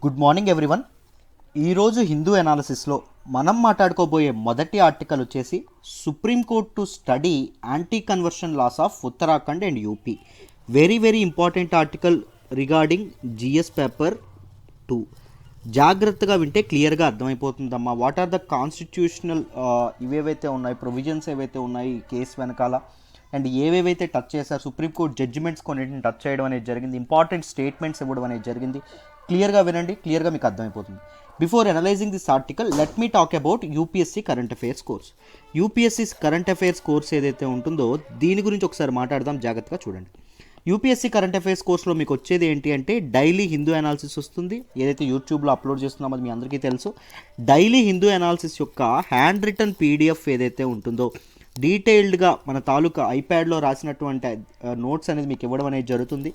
Good morning everyone. ఈరోజు హిందూ అనాలిసిస్లో మనం మాట్లాడుకోబోయే మొదటి ఆర్టికల్ వచ్చేసి supreme court to study anti conversion laws of Uttarakhand and UP. Very important article regarding GS paper 2. జాగ్రత్తగా వింటే క్లియర్గా అర్థమైపోతుందమ్మా. వాట్ ఆర్ ద కాన్స్టిట్యూషనల్ ఇవేవైతే ఉన్నాయి, ప్రొవిజన్స్ ఏవైతే ఉన్నాయి ఈ కేసు వెనకాల, అండ్ ఏవేవైతే టచ్ చేశారు, సుప్రీంకోర్టు జడ్జిమెంట్స్ కొన్నింటిని టచ్ చేయడం అనేది జరిగింది, ఇంపార్టెంట్ స్టేట్మెంట్స్ ఇవ్వడం అనేది జరిగింది. క్లియర్గా వినండి, క్లియర్గా మీకు అర్థమైపోతుంది. Before analysing this article let me talk about UPSC current affairs course. UPSC current affairs course ఏదైతే ఉంటుందో దీని గురించి ఒకసారి మాట్లాడదాం, జాగ్రత్తగా చూడండి. యూపీఎస్సీ కరెంట్ అఫైర్స్ కోర్స్లో మీకు వచ్చేది ఏంటి అంటే డైలీ హిందూ అనాలిసిస్ వస్తుంది. ఏదైతే యూట్యూబ్లో అప్లోడ్ చేస్తున్నామో అది మీ అందరికీ తెలుసు. డైలీ హిందూ అనాలిసిస్ యొక్క హ్యాండ్ రిటన్ పీడిఎఫ్ ఏదైతే ఉంటుందో డీటెయిల్డ్గా మన తాలూకా ఐప్యాడ్లో రాసినటువంటి నోట్స్ అనేది మీకు ఇవ్వడం అనేది జరుగుతుంది.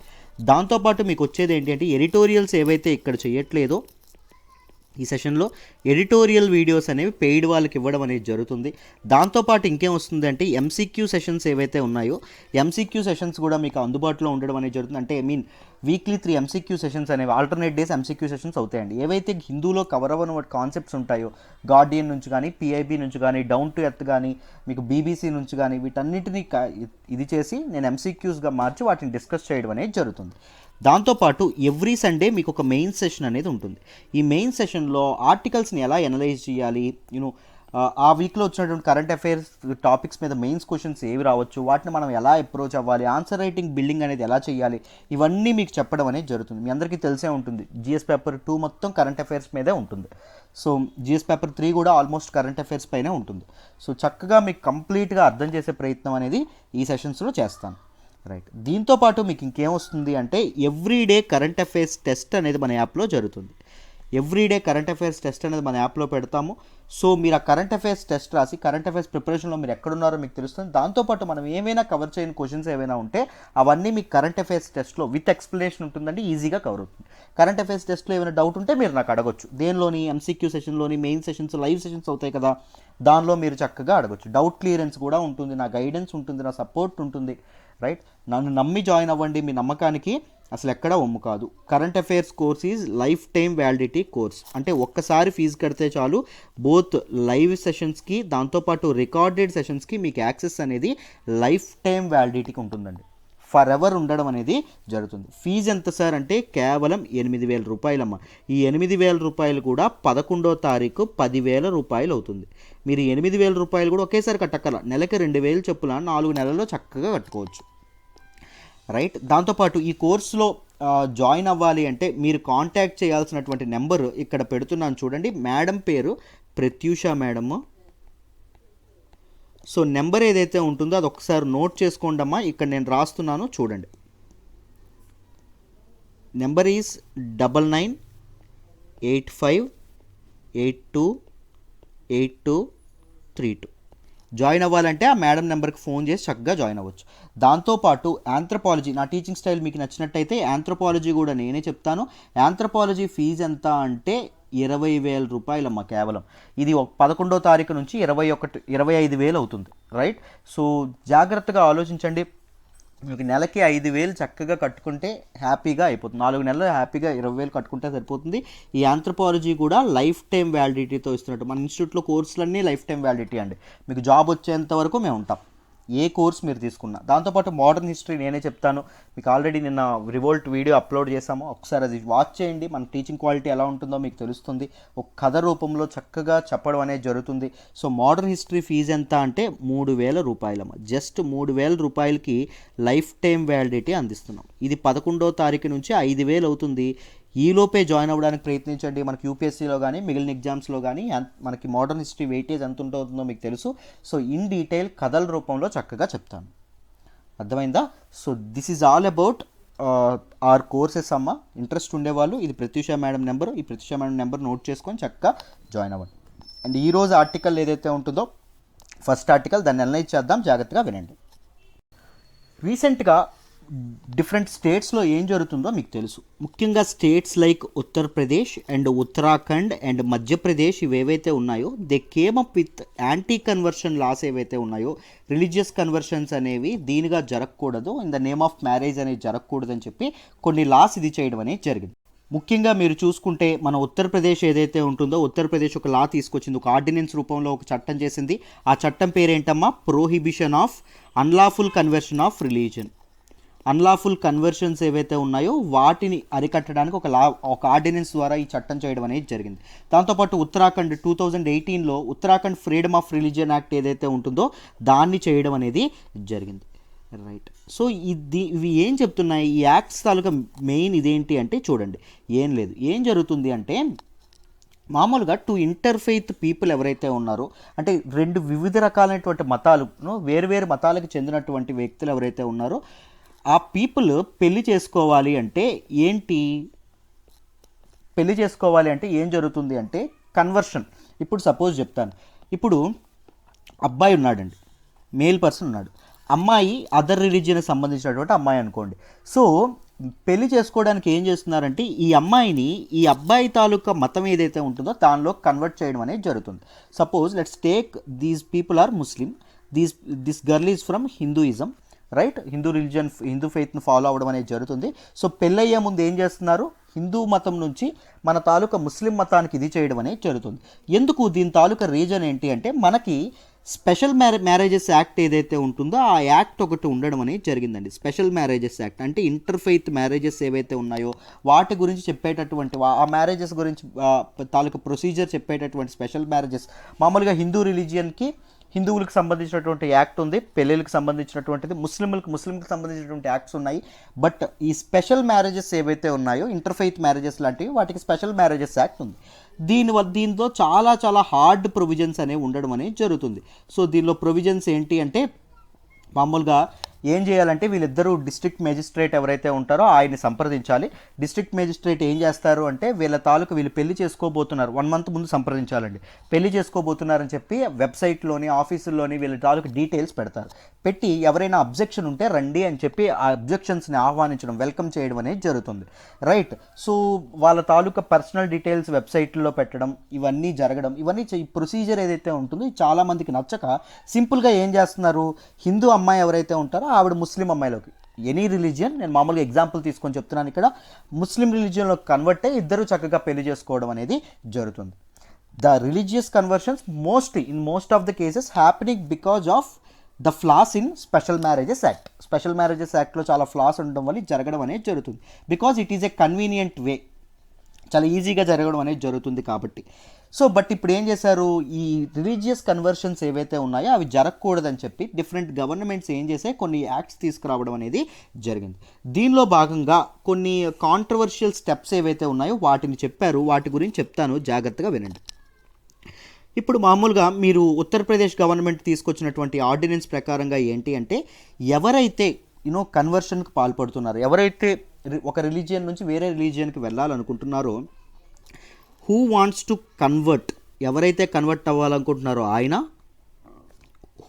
దాంతోపాటు మీకు వచ్చేది ఏంటి అంటే ఎడిటోరియల్స్ ఏవైతే ఇక్కడ చేయట్లేదో ఈ సెషన్లో ఎడిటోరియల్ వీడియోస్ అనేవి పెయిడ్ వాళ్ళకి ఇవ్వడం అనేది జరుగుతుంది. దాంతోపాటు ఇంకేం వస్తుంది అంటే ఎంసీక్యూ సెషన్స్ ఏవైతే ఉన్నాయో ఎంసీక్యూ సెషన్స్ కూడా మీకు అందుబాటులో ఉండడం అనేది జరుగుతుంది. అంటే వీక్లీ 3 ఎంసీక్యూ సెషన్స్ అనేవి ఆల్టర్నేట్ డేస్ ఎంసీక్యూ సెషన్స్ అవుతాయండి. ఏవైతే హిందూలో కవర్ అవ్వని కాన్సెప్ట్స్ ఉంటాయో గార్డియన్ నుంచి కానీ, పిఐబి నుంచి కానీ, డౌన్ టు ఎర్త్ కానీ, మీకు బీబీసీ నుంచి కానీ, వీటన్నిటిని ఇది చేసి నేను ఎంసీక్యూస్గా మార్చి వాటిని డిస్కస్ చేయడం అనేది జరుగుతుంది. దాంతోపాటు ఎవ్రీ సండే మీకు ఒక మెయిన్ సెషన్ అనేది ఉంటుంది. ఈ మెయిన్ సెషన్లో ఆర్టికల్స్ని ఎలా ఎనలైజ్ చేయాలి, ఆ వీక్లో వచ్చినటువంటి కరెంట్ అఫైర్స్ టాపిక్స్ మీద మెయిన్స్ క్వశ్చన్స్ ఏవి రావచ్చు, వాటిని మనం ఎలా అప్రోచ్ అవ్వాలి, ఆన్సర్ రైటింగ్ బిల్డింగ్ అనేది ఎలా చేయాలి, ఇవన్నీ మీకు చెప్పడం అనేది జరుగుతుంది. మీ అందరికీ తెలిసే ఉంటుంది జిఎస్ పేపర్ 2 మొత్తం కరెంట్ అఫైర్స్ మీదే ఉంటుంది. సో జిఎస్ పేపర్ 3 కూడా ఆల్మోస్ట్ కరెంట్ అఫైర్స్ పైనే ఉంటుంది. సో చక్కగా మీకు కంప్లీట్గా అర్థం చేసే ప్రయత్నం అనేది ఈ సెషన్స్లో చేస్తాను. రైట్, దీంతోపాటు మీకు ఇంకేం వస్తుంది అంటే ఎవ్రీడే కరెంట్ అఫైర్స్ టెస్ట్ అనేది మన యాప్లో జరుగుతుంది. ఎవ్రీడే కరెంట్ అఫైర్స్ టెస్ట్ అనేది మన యాప్లో పెడతాము. సో మీరు ఆ కరెంట్ అఫైర్స్ టెస్ట్ రాసి కరెంట్ అఫైర్స్ ప్రిపరేషన్లో మీరు ఎక్కడున్నారో మీకు తెలుస్తుంది. దాంతోపాటు మనం ఏమైనా కవర్ చేయని క్వశ్చన్స్ ఏమైనా ఉంటే అవన్నీ మీకు కరెంట్ అఫైర్స్ టెస్ట్లో విత్ ఎక్స్ప్లెనేషన్ ఉంటుందండి, ఈజీగా కవర్ అవుతుంది. కరెంట్ అఫైర్స్ టెస్ట్లో ఏమైనా డౌట్ ఉంటే మీరు నాకు అడగొచ్చు. దేనిలోని ఎంసీక్యూ సెషన్లోని, మెయిన్ సెషన్స్, లైవ్ సెషన్స్ అవుతాయి కదా, దానిలో మీరు చక్కగా అడగొచ్చు. డౌట్ క్లియరెన్స్ కూడా ఉంటుంది, నా గైడెన్స్ ఉంటుంది, నా సపోర్ట్ ఉంటుంది. రైట్, నన్ను నమ్మి జాయిన్ అవ్వండి. మీ నమ్మకానికి అసలు ఎక్కడా ఒమ్ము కాదు. Current affairs course is life time validity course. అంటే ఒక్కసారి ఫీజు కడితే చాలు, బోత్ లైవ్ సెషన్స్కి దాంతోపాటు రికార్డెడ్ సెషన్స్కి మీకు యాక్సెస్ అనేది లైఫ్ టైం వ్యాలిడిటీకి ఉంటుందండి. ఫర్ ఎవర్ ఉండడం అనేది జరుగుతుంది. ఫీజు ఎంత సార్ అంటే కేవలం 8,000 రూపాయలమ్మ. ఈ 8,000 రూపాయలు కూడా 11వ తారీఖు 10,000 రూపాయలు అవుతుంది. మీరు 8,000 రూపాయలు కూడా ఒకేసారి కట్టక్కల, నెలకి 2,000 చొప్పున 4 నెలల్లో చక్కగా కట్టుకోవచ్చు. రైట్, దాంతోపాటు ఈ కోర్సులో జాయిన్ అవ్వాలి అంటే మీరు కాంటాక్ట్ చేయాల్సినటువంటి నెంబర్ ఇక్కడ పెడుతున్నాను చూడండి. మేడం పేరు ప్రత్యూష మేడము. సో నెంబర్ ఏదైతే ఉంటుందో అది ఒకసారి నోట్ చేసుకోండి అమ్మా. ఇక్కడ నేను రాస్తున్నాను చూడండి. Number is 9985828232. జాయిన్ అవ్వాలంటే ఆ మేడం నెంబర్కి ఫోన్ చేసి చక్కగా జాయిన్ అవ్వచ్చు. దాంతోపాటు ఆంథ్రపాలజీ, నా టీచింగ్ స్టైల్ మీకు నచ్చినట్టయితే ఆంథ్రపాలజీ కూడా నేనే చెప్తాను. ఆంథ్రపాలజీ ఫీజు ఎంత అంటే 20,000 రూపాయలమ్మ కేవలం. ఇది 11వ తారీఖు నుంచి 25,000 అవుతుంది. రైట్, సో జాగ్రత్తగా ఆలోచించండి. మీకు నెలకి 5,000 చక్కగా కట్టుకుంటే హ్యాపీగా అయిపోతుంది. 4 నెలలు హ్యాపీగా 20,000 కట్టుకుంటే సరిపోతుంది. ఈ ఆంథ్రపాలజీ కూడా లైఫ్ టైం వ్యాలిడిటీతో ఇస్తున్నట్టు. మన ఇన్స్టిట్యూట్లో కోర్సులన్నీ లైఫ్ టైం వ్యాలిడిటీ అండి. మీకు జాబ్ వచ్చేంత వరకు మేము ఉంటాం, ఏ కోర్స్ మీరు తీసుకున్నా. దాంతోపాటు మోడర్న్ హిస్టరీ నేనే చెప్తాను. మీకు ఆల్రెడీ నిన్న రివోల్ట్ వీడియో అప్లోడ్ చేసాము, ఒకసారి అది వాచ్ చేయండి. మన టీచింగ్ క్వాలిటీ ఎలా ఉంటుందో మీకు తెలుస్తుంది. ఒక కథ రూపంలో చక్కగా చెప్పడం అనేది జరుగుతుంది. సో మోడర్న్ హిస్టరీ ఫీజు ఎంత అంటే 3,000 రూపాయలమ్మ. జస్ట్ 3,000 రూపాయలకి లైఫ్ టైం వ్యాలిడిటీ అందిస్తున్నాం. ఇది 11వ తారీఖు నుంచి 5,000 అవుతుంది. ఈలోపే జాయిన్ అవ్వడానికి ప్రయత్నించండి. మనకి యూపీఎస్సీలో కానీ మిగిలిన ఎగ్జామ్స్లో కానీ మనకి మోడర్న్ హిస్టరీ వెయిటేజ్ ఎంత ఉంటుందో మీకు తెలుసు. సో ఇన్ డీటెయిల్ కథల రూపంలో చక్కగా చెప్తాను. అర్థమైందా? So this is all about our courses అమ్మ. ఇంట్రెస్ట్ ఉండేవాళ్ళు ఇది ప్రత్యూష మేడం నెంబరు, ఈ ప్రత్యూష మేడం నెంబర్ నోట్ చేసుకొని చక్కగా జాయిన్ అవ్వండి. అండ్ ఈరోజు ఆర్టికల్ ఏదైతే ఉంటుందో ఫస్ట్ ఆర్టికల్, దాన్ని అనలైజ్ చేద్దాం, జాగ్రత్తగా వినండి. రీసెంట్గా డిఫరెంట్ స్టేట్స్లో ఏం జరుగుతుందో మీకు తెలుసు. ముఖ్యంగా states like Uttar Pradesh and Uttarakhand and Madhya Pradesh ఇవేవైతే ఉన్నాయో they came up with anti conversion laws ఏవైతే ఉన్నాయో, రిలీజియస్ కన్వర్షన్స్ అనేవి దీనిగా జరగకూడదు, in the name of marriage అనేది జరగకూడదు అని చెప్పి కొన్ని లాస్ ఇది చేయడం అనేది జరిగింది. ముఖ్యంగా మీరు చూసుకుంటే మన ఉత్తరప్రదేశ్ ఏదైతే ఉంటుందో, ఉత్తరప్రదేశ్ ఒక లా తీసుకొచ్చింది, ఒక ఆర్డినెన్స్ రూపంలో ఒక చట్టం చేసింది. ఆ చట్టం పేరేంటమ్మా? Prohibition of unlawful conversion of religion. Unlawful conversions ఏవైతే ఉన్నాయో వాటిని అరికట్టడానికి ఒక ఆర్డినెన్స్ ద్వారా ఈ చట్టం చేయడం అనేది జరిగింది. దాంతోపాటు ఉత్తరాఖండ్ 2018లో Uttarakhand freedom of religion act ఏదైతే ఉంటుందో దాన్ని చేయడం అనేది జరిగింది. రైట్. సో ఇవి ఏం చెప్తున్నాయి ఈ యాక్ట్స్ తాలూకా మెయిన్ ఇదేంటి అంటే చూడండి, ఏం లేదు, ఏం జరుగుతుంది అంటే మామూలుగా ఇంటర్ఫెయిత్ పీపుల్ ఎవరైతే ఉన్నారో, అంటే రెండు వివిధ రకాలైనటువంటి మతాలను, వేరు మతాలకు చెందినటువంటి వ్యక్తులు ఎవరైతే ఉన్నారో ఆ పీపుల్ పెళ్లి చేసుకోవాలి అంటే ఏం జరుగుతుంది అంటే కన్వర్షన్. ఇప్పుడు సపోజ్ చెప్తాను, ఇప్పుడు అబ్బాయి ఉన్నాడండి, మేల్ పర్సన్ ఉన్నాడు, అమ్మాయి అదర్ రిలీజియన్కి సంబంధించినటువంటి అమ్మాయి అనుకోండి. సో పెళ్లి చేసుకోవడానికి ఏం చేస్తున్నారంటే ఈ అమ్మాయిని ఈ అబ్బాయి తాలూకా మతం ఏదైతే ఉంటుందో దానిలో కన్వర్ట్ చేయడం అనేది జరుగుతుంది. Suppose let's take these people are Muslim, this girl is from Hinduism, right? Hindu ఫెయిత్ను ఫాలో అవ్వడం అనేది జరుగుతుంది. సో పెళ్ళయ్యే ముందు ఏం చేస్తున్నారు? హిందూ మతం నుంచి మన తాలూకా ముస్లిం మతానికి ఇది చేయడం అనేది జరుగుతుంది. ఎందుకు? దీని తాలూకా రీజన్ ఏంటి అంటే మనకి స్పెషల్ మ్యారేజెస్ యాక్ట్ ఏదైతే ఉంటుందో ఆ యాక్ట్ ఒకటి ఉండడం అనేది జరిగిందండి. స్పెషల్ మ్యారేజెస్ యాక్ట్ అంటే ఇంటర్ఫెయిత్ మ్యారేజెస్ ఏవైతే ఉన్నాయో వాటి గురించి చెప్పేటటువంటి, ఆ మ్యారేజెస్ గురించి తాలూకా ప్రొసీజర్ చెప్పేటటువంటి స్పెషల్ మ్యారేజెస్. మామూలుగా హిందువులకు సంబంధించినటువంటి యాక్ట్ ఉంది, పెళ్ళిళ్ళకి సంబంధించినటువంటిది, ముస్లింలకు సంబంధించినటువంటి యాక్ట్స్ ఉన్నాయి. బట్ ఈ స్పెషల్ మ్యారేజెస్ ఏవైతే ఉన్నాయో ఇంటర్ఫెయిత్ మ్యారేజెస్ లాంటివి, వాటికి స్పెషల్ మ్యారేజెస్ యాక్ట్ ఉంది. దీంతో చాలా హార్డ్ ప్రొవిజన్స్ అనేవి ఉండడం అనేది జరుగుతుంది. సో దీనిలో ప్రొవిజన్స్ ఏంటి అంటే మామూలుగా ఏం చేయాలంటే వీళ్ళిద్దరూ డిస్ట్రిక్ట్ మేజిస్ట్రేట్ ఎవరైతే ఉంటారో ఆయన్ని సంప్రదించాలి. డిస్ట్రిక్ట్ మేజిస్ట్రేట్ ఏం చేస్తారు అంటే వీళ్ళు పెళ్లి చేసుకోబోతున్నారు 1 month ముందు సంప్రదించాలండి. పెళ్లి చేసుకోబోతున్నారని చెప్పి వెబ్సైట్లోని ఆఫీసుల్లోని వీళ్ళ తాలూకు డీటెయిల్స్ పెడతారు. పెట్టి ఎవరైనా అబ్జెక్షన్ ఉంటే రండి అని చెప్పి ఆ అబ్జెక్షన్స్ని ఆహ్వానించడం, వెల్కమ్ చేయడం అనేది జరుగుతుంది. రైట్. సో వాళ్ళ తాలూకా పర్సనల్ డీటెయిల్స్ వెబ్సైట్లో పెట్టడం, ఇవన్నీ జరగడం, ప్రొసీజర్ ఏదైతే ఉంటుందో చాలామందికి నచ్చక సింపుల్గా ఏం చేస్తున్నారు, హిందూ అమ్మాయి ఎవరైతే ఉంటారో ఆవిడ ముస్లిం అమ్మాయిలోకి, ఎనీ రిలీజియన్, నేను మామూలుగా ఎగ్జాంపుల్ తీసుకొని చెప్తున్నాను ఇక్కడ, ముస్లిం రిలీజియన్లో కన్వర్ట్ అయ్యి ఇద్దరు చక్కగా పెళ్లి చేసుకోవడం అనేది జరుగుతుంది. The religious conversions in most of the cases happening because of the flaws in special marriages act. Special marriages యాక్ట్లో చాలా ఫ్లాస్ ఉండడం వల్ల జరగడం అనేది జరుగుతుంది. Because it is a convenient వే, చాలా ఈజీగా జరగడం అనేది జరుగుతుంది కాబట్టి. సో బట్ ఇప్పుడు ఏం చేశారు, ఈ రిలీజియస్ కన్వర్షన్స్ ఏవైతే ఉన్నాయో అవి జరగకూడదని చెప్పి డిఫరెంట్ గవర్నమెంట్స్ ఏం చేసాయి, కొన్ని యాక్ట్స్ తీసుకురావడం అనేది జరిగింది. దీనిలో భాగంగా కొన్ని కాంట్రవర్షియల్ స్టెప్స్ ఏవైతే ఉన్నాయో వాటిని చెప్పారు, వాటి గురించి చెప్తాను, జాగ్రత్తగా వినండి. ఇప్పుడు మామూలుగా మీరు ఉత్తరప్రదేశ్ గవర్నమెంట్ తీసుకొచ్చినటువంటి ఆర్డినెన్స్ ప్రకారంగా ఏంటి అంటే ఎవరైతే కన్వర్షన్కి పాల్పడుతున్నారో, ఎవరైతే ఒక రిలీజియన్ నుంచి వేరే రిలీజియన్కి వెళ్ళాలనుకుంటున్నారో, హూ వాంట్స్ టు కన్వర్ట్, ఎవరైతే కన్వర్ట్ అవ్వాలనుకుంటున్నారో ఆయన,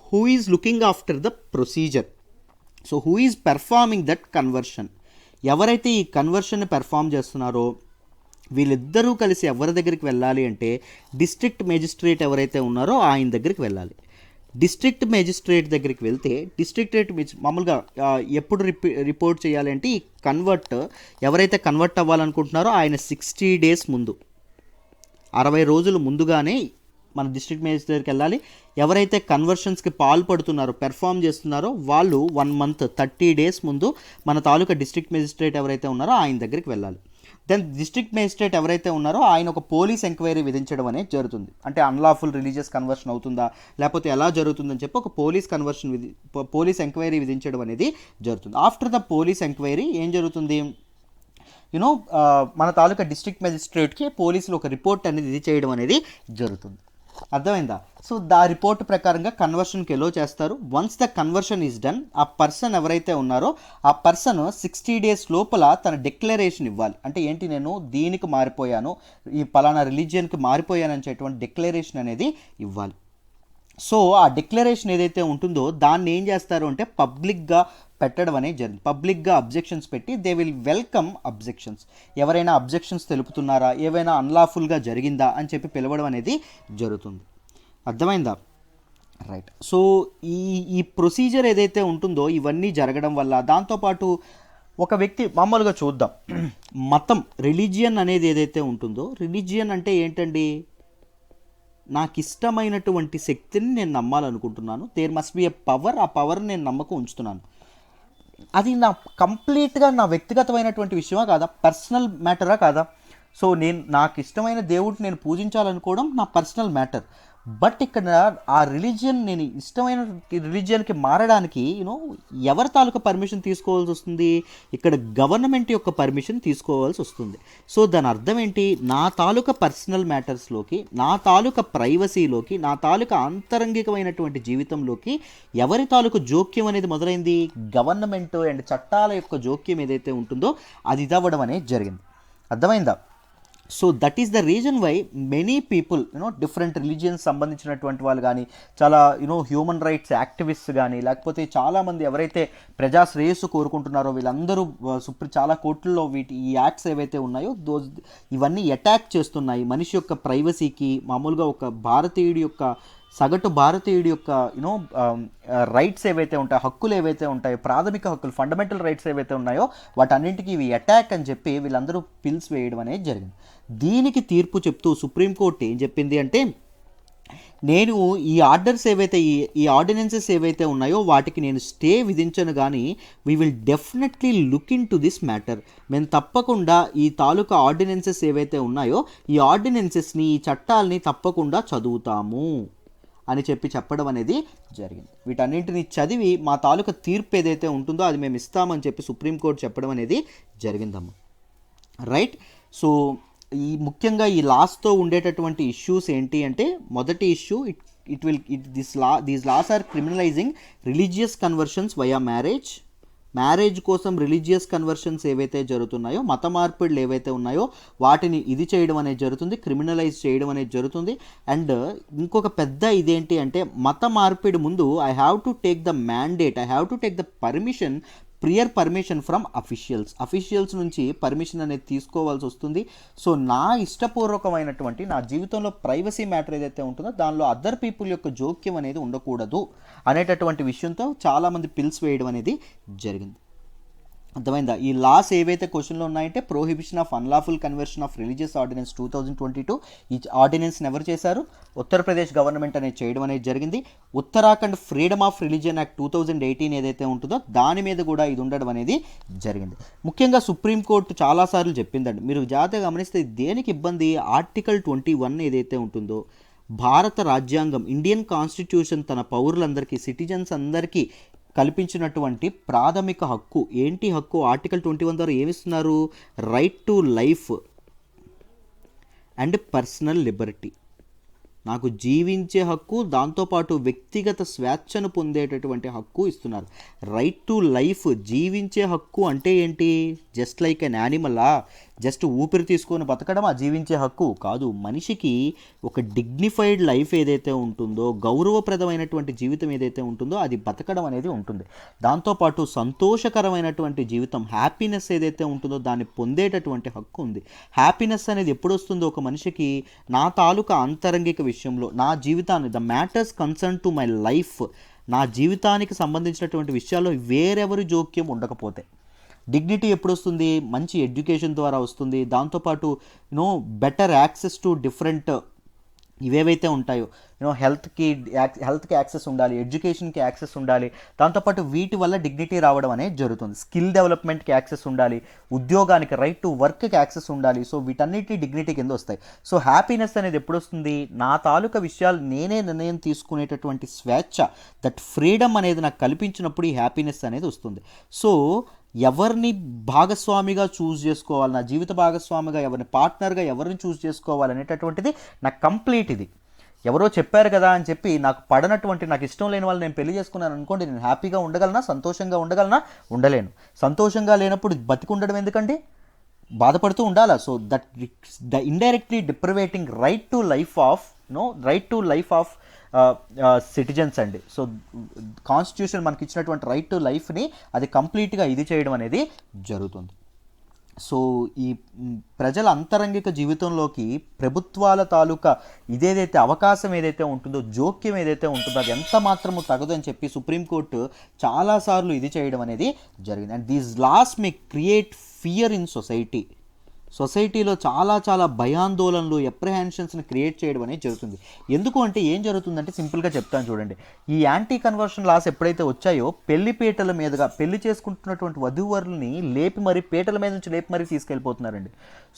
who is looking after the procedure, so who is performing that conversion, ఎవరైతే ఈ కన్వర్షన్ని పెర్ఫామ్ చేస్తున్నారో వీళ్ళిద్దరూ కలిసి ఎవరి దగ్గరికి వెళ్ళాలి అంటే డిస్ట్రిక్ట్ మేజిస్ట్రేట్ ఎవరైతే ఉన్నారో ఆయన దగ్గరికి వెళ్ళాలి. డిస్ట్రిక్ట్ మేజిస్ట్రేట్ దగ్గరికి వెళ్తే మామూలుగా ఎప్పుడు రిపోర్ట్ చేయాలి అంటే ఈ ఎవరైతే కన్వర్ట్ అవ్వాలనుకుంటున్నారో ఆయన 60 days ముందు, 60 రోజులు ముందుగానే మన డిస్ట్రిక్ట్ మేజిస్ట్రేట్కి వెళ్ళాలి. ఎవరైతే కన్వర్షన్స్కి పాల్పడుతున్నారో, పెర్ఫామ్ చేస్తున్నారో వాళ్ళు 1 month 30 days ముందు మన తాలూకా డిస్ట్రిక్ట్ మేజిస్ట్రేట్ ఎవరైతే ఉన్నారో ఆయన దగ్గరికి వెళ్ళాలి. దెన్ డిస్ట్రిక్ట్ మేజిస్ట్రేట్ ఎవరైతే ఉన్నారో ఆయన ఒక పోలీస్ ఎంక్వైరీ విధించడం అనేది జరుగుతుంది. అంటే అన్లాఫుల్ రిలీజియస్ కన్వర్షన్ అవుతుందా లేకపోతే ఎలా జరుగుతుందని చెప్పి ఒక పోలీస్ ఎంక్వైరీ విధించడం అనేది జరుగుతుంది. ఆఫ్టర్ ద పోలీస్ ఎంక్వైరీ ఏం జరుగుతుంది, మన తాలూకా డిస్ట్రిక్ట్ మేజిస్ట్రేట్కి పోలీసులు ఒక రిపోర్ట్ అనేది ఇది చేయడం అనేది జరుగుతుంది. అర్థమైందా? సో దా రిపోర్ట్ ప్రకారంగా కన్వర్షన్కి ఎలో చేస్తారు. Once the conversion is done, ఆ పర్సన్ ఎవరైతే ఉన్నారో ఆ పర్సన్ 60 days లోపల తన డిక్లరేషన్ ఇవ్వాలి. అంటే ఏంటి, నేను దీనికి మారిపోయాను, ఈ పలానా రిలీజియన్కి మారిపోయానని చెప్పేటువంటి డిక్లరేషన్ అనేది ఇవ్వాలి. సో ఆ డిక్లరేషన్ ఏదైతే ఉంటుందో దాన్ని ఏం చేస్తారు అంటే పబ్లిక్గా పెట్టడం అనేది జరిగింది. పబ్లిక్గా అబ్జెక్షన్స్ పెట్టి దే విల్ వెల్కమ్ అబ్జెక్షన్స్. ఎవరైనా అబ్జెక్షన్స్ తెలుపుతున్నారా, ఏవైనా అన్లాఫుల్గా జరిగిందా అని చెప్పి పిలవడం అనేది జరుగుతుంది. అర్థమైందా? రైట్. సో ఈ ప్రొసీజర్ ఏదైతే ఉంటుందో ఇవన్నీ జరగడం వల్ల, దాంతోపాటు ఒక వ్యక్తి మామూలుగా చూద్దాం, మతం రిలీజియన్ అనేది ఏదైతే ఉంటుందో, రిలీజియన్ అంటే ఏంటండి, నాకు ఇష్టమైనటువంటి శక్తిని నేను నమ్మాలనుకుంటున్నాను, there must be a power, ఆ పవర్ నేను నమ్మకం ఉంచుతున్నాను. అది నా కంప్లీట్గా నా వ్యక్తిగతమైనటువంటి విషయమా కాదా, పర్సనల్ మ్యాటరా కాదా? సో నాకు ఇష్టమైన దేవుడిని నేను పూజించాలనుకోవడం నా పర్సనల్ మ్యాటర్. బట్ ఇక్కడ ఆ రిలీజియన్, నేను ఇష్టమైన రిలీజియన్కి మారడానికి ఎవరి తాలూకా పర్మిషన్ తీసుకోవాల్సి వస్తుంది? ఇక్కడ గవర్నమెంట్ యొక్క పర్మిషన్ తీసుకోవాల్సి వస్తుంది. సో దాని అర్థం ఏంటి, నా తాలూకా పర్సనల్ మ్యాటర్స్లోకి, నా తాలూకా ప్రైవసీలోకి, నా తాలూకా అంతరంగికమైనటువంటి జీవితంలోకి ఎవరి తాలూకా జోక్యం అనేది మొదలైంది? గవర్నమెంట్ అండ్ చట్టాల యొక్క జోక్యం ఏదైతే ఉంటుందో అది ఇదవ్వడం అనేది జరిగింది. అర్థమైందా? So that is the reason why many people different religions సంబంధించినటువంటి వాళ్ళు కానీ, చాలా హ్యూమన్ రైట్స్ యాక్టివిస్ట్స్ కానీ, లేకపోతే చాలామంది ఎవరైతే ప్రజా శ్రేయస్సు కోరుకుంటున్నారో వీళ్ళందరూ చాలా కోర్టుల్లో ఈ యాక్ట్స్ ఏవైతే ఉన్నాయో ఇవన్నీ అటాక్ చేస్తున్నాయి మనిషి యొక్క ప్రైవసీకి. మామూలుగా ఒక భారతీయుడి యొక్క, సగటు భారతీయుడి యొక్క రైట్స్ ఏవైతే ఉంటాయో, హక్కులు ఏవైతే ఉంటాయో, ప్రాథమిక హక్కులు, ఫండమెంటల్ రైట్స్ ఏవైతే ఉన్నాయో వాటన్నింటికి ఇవి అటాక్ అని చెప్పి వీళ్ళందరూ పిల్స్ వేయడం అనేది జరిగింది. దీనికి తీర్పు చెప్తూ సుప్రీంకోర్టు ఏం చెప్పింది అంటే, నేను ఈ ఆర్డర్స్ ఏవైతే, ఈ ఆర్డినెన్సెస్ ఏవైతే ఉన్నాయో వాటికి నేను స్టే విధించను, కానీ we will definitely look in to this matter. మేము తప్పకుండా ఈ తాలూకా ఆర్డినెన్సెస్ ఏవైతే ఉన్నాయో ఈ ఆర్డినెన్సెస్ని, ఈ చట్టాలని తప్పకుండా చదువుతాము అని చెప్పడం అనేది జరిగింది. వీటన్నింటిని చదివి మా తాలూకా తీర్పు ఏదైతే ఉంటుందో అది మేము ఇస్తామని చెప్పి సుప్రీంకోర్టు చెప్పడం అనేది జరిగిందమ్మా. రైట్. సో ముఖ్యంగా ఈ లాస్తో ఉండేటటువంటి ఇష్యూస్ ఏంటి అంటే, మొదటి issue, these laws are criminalizing religious conversions via marriage కోసం రిలీజియస్ కన్వర్షన్స్ ఏవైతే జరుగుతున్నాయో, మత మార్పిడులు ఏవైతే ఉన్నాయో వాటిని ఇది చేయడం అనేది జరుగుతుంది, క్రిమినలైజ్ చేయడం అనేది జరుగుతుంది. అండ్ ఇంకొక పెద్ద ఇదేంటి అంటే, మత మార్పిడి ముందు I have to take the mandate, I have to take the prior permission from officials నుంచి పర్మిషన్ అనేది తీసుకోవాల్సి వస్తుంది. సో నా ఇష్టపూర్వకమైనటువంటి, నా జీవితంలో ప్రైవసీ మ్యాటర్ ఏదైతే ఉంటుందో దానిలో అదర్ పీపుల్ యొక్క జోక్యం అనేది ఉండకూడదు అనేటటువంటి విషయంతో చాలామంది పిల్స్ వేయడం అనేది జరిగింది. అర్థమైందా? ఈ లాస్ ఏవైతే క్వశ్చన్లో ఉన్నాయంటే, prohibition of unlawful conversion of religious ordinance 2022, ఈ ఆర్డినెన్స్ని ఎవరు చేశారు? ఉత్తరప్రదేశ్ గవర్నమెంట్ అనేది చేయడం అనేది జరిగింది. Uttarakhand freedom of religion act 2018 ఏదైతే ఉంటుందో దాని మీద కూడా ఇది ఉండడం అనేది జరిగింది. ముఖ్యంగా సుప్రీంకోర్టు చాలాసార్లు చెప్పిందండి, మీరు జాగ్రత్తగా గమనిస్తే దేనికి ఇబ్బంది, ఆర్టికల్ 21 ఏదైతే ఉంటుందో, భారత రాజ్యాంగం, ఇండియన్ కాన్స్టిట్యూషన్ తన పౌరులందరికీ, సిటిజన్స్ అందరికీ కల్పించినటువంటి ప్రాథమిక హక్కు. ఏంటి హక్కు? ఆర్టికల్ 21 ద్వారా ఏమిస్తున్నారు? Right to life and personal liberty. నాకు జీవించే హక్కు, దాంతోపాటు వ్యక్తిగత స్వేచ్ఛను పొందేటటువంటి హక్కు ఇస్తున్నారు. రైట్ టు లైఫ్, జీవించే హక్కు అంటే ఏంటి? జస్ట్ లైక్ అన్ యానిమలా, జస్ట్ ఊపిరి తీసుకొని బతకడం ఆ జీవించే హక్కు కాదు. మనిషికి ఒక డిగ్నిఫైడ్ లైఫ్ ఏదైతే ఉంటుందో, గౌరవప్రదమైనటువంటి జీవితం ఏదైతే ఉంటుందో అది బతకడం అనేది ఉంటుంది. దాంతోపాటు సంతోషకరమైనటువంటి జీవితం, హ్యాపీనెస్ ఏదైతే ఉంటుందో దాన్ని పొందేటటువంటి హక్కు ఉంది. హ్యాపీనెస్ అనేది ఎప్పుడు వస్తుందో ఒక మనిషికి, నా తాలూకా అంతరంగిక విషయంలో, నా జీవితాన్ని, the matters concern to my life, నా జీవితానికి సంబంధించినటువంటి విషయాల్లో వేరెవరి జోక్యం ఉండకపోతే. డిగ్నిటీ ఎప్పుడు వస్తుంది? మంచి ఎడ్యుకేషన్ ద్వారా వస్తుంది. దాంతోపాటు బెటర్ యాక్సెస్ టు డిఫరెంట్ ఇవేవైతే ఉంటాయో, హెల్త్కి యాక్సెస్ ఉండాలి, ఎడ్యుకేషన్కి యాక్సెస్ ఉండాలి. దాంతోపాటు వీటి వల్ల డిగ్నిటీ రావడం అనేది జరుగుతుంది. స్కిల్ డెవలప్మెంట్కి యాక్సెస్ ఉండాలి, ఉద్యోగానికి, రైట్ టు వర్క్కి యాక్సెస్ ఉండాలి. సో వీటన్నిటి డిగ్నిటీ కింద వస్తాయి. సో హ్యాపీనెస్ అనేది ఎప్పుడు వస్తుంది? నా తాలూకా విషయాలు నేనే నిర్ణయం తీసుకునేటటువంటి స్వేచ్ఛ, దట్ ఫ్రీడమ్ అనేది నాకు కల్పించినప్పుడు ఈ హ్యాపీనెస్ అనేది వస్తుంది. సో ఎవరిని భాగస్వామిగా చూస్ చేసుకోవాలి, నా జీవిత భాగస్వామిగా ఎవరిని, పార్ట్నర్గా ఎవరిని చూస్ చేసుకోవాలనేటటువంటిది నాకు కంప్లీట్. ఇది ఎవరో చెప్పారు కదా అని చెప్పి నాకు పడనటువంటి, నాకు ఇష్టం లేని వాళ్ళు నేను పెళ్లి చేసుకున్నాను అనుకోండి, నేను హ్యాపీగా ఉండగలనా, సంతోషంగా ఉండగలనా? ఉండలేను. సంతోషంగా లేనప్పుడు బతికి ఉండడం ఎందుకండి? బాధపడుతూ ఉండాలా? So that the indirectly depriving right to life of citizens అండి. సో కాన్స్టిట్యూషన్ మనకి ఇచ్చినటువంటి రైట్ టు లైఫ్ని అది కంప్లీట్గా ఇది చేయడం అనేది జరుగుతుంది. సో ఈ ప్రజల అంతరంగిక జీవితంలోకి ప్రభుత్వాల తాలూకా ఇదేదైతే అవకాశం ఏదైతే ఉంటుందో, జోక్యం ఏదైతే ఉంటుందో అది ఎంత మాత్రము తగదు అని చెప్పి సుప్రీంకోర్టు చాలాసార్లు ఇది చేయడం అనేది జరిగింది. And these laws may create fear in సొసైటీలో చాలా భయాందోళనలు, అప్రిహెన్షన్స్ని క్రియేట్ చేయడం అనేది జరుగుతుంది. ఎందుకు అంటే ఏం జరుగుతుందంటే సింపుల్గా చెప్తాను చూడండి. ఈ యాంటీ కన్వర్షన్ లాస్ ఎప్పుడైతే వచ్చాయో పీటల మీదుగా పెళ్లి చేసుకుంటున్నటువంటి వధూవరుల్ని పీటల మీద నుంచి లేపి మరీ తీసుకెళ్ళిపోతున్నారండి.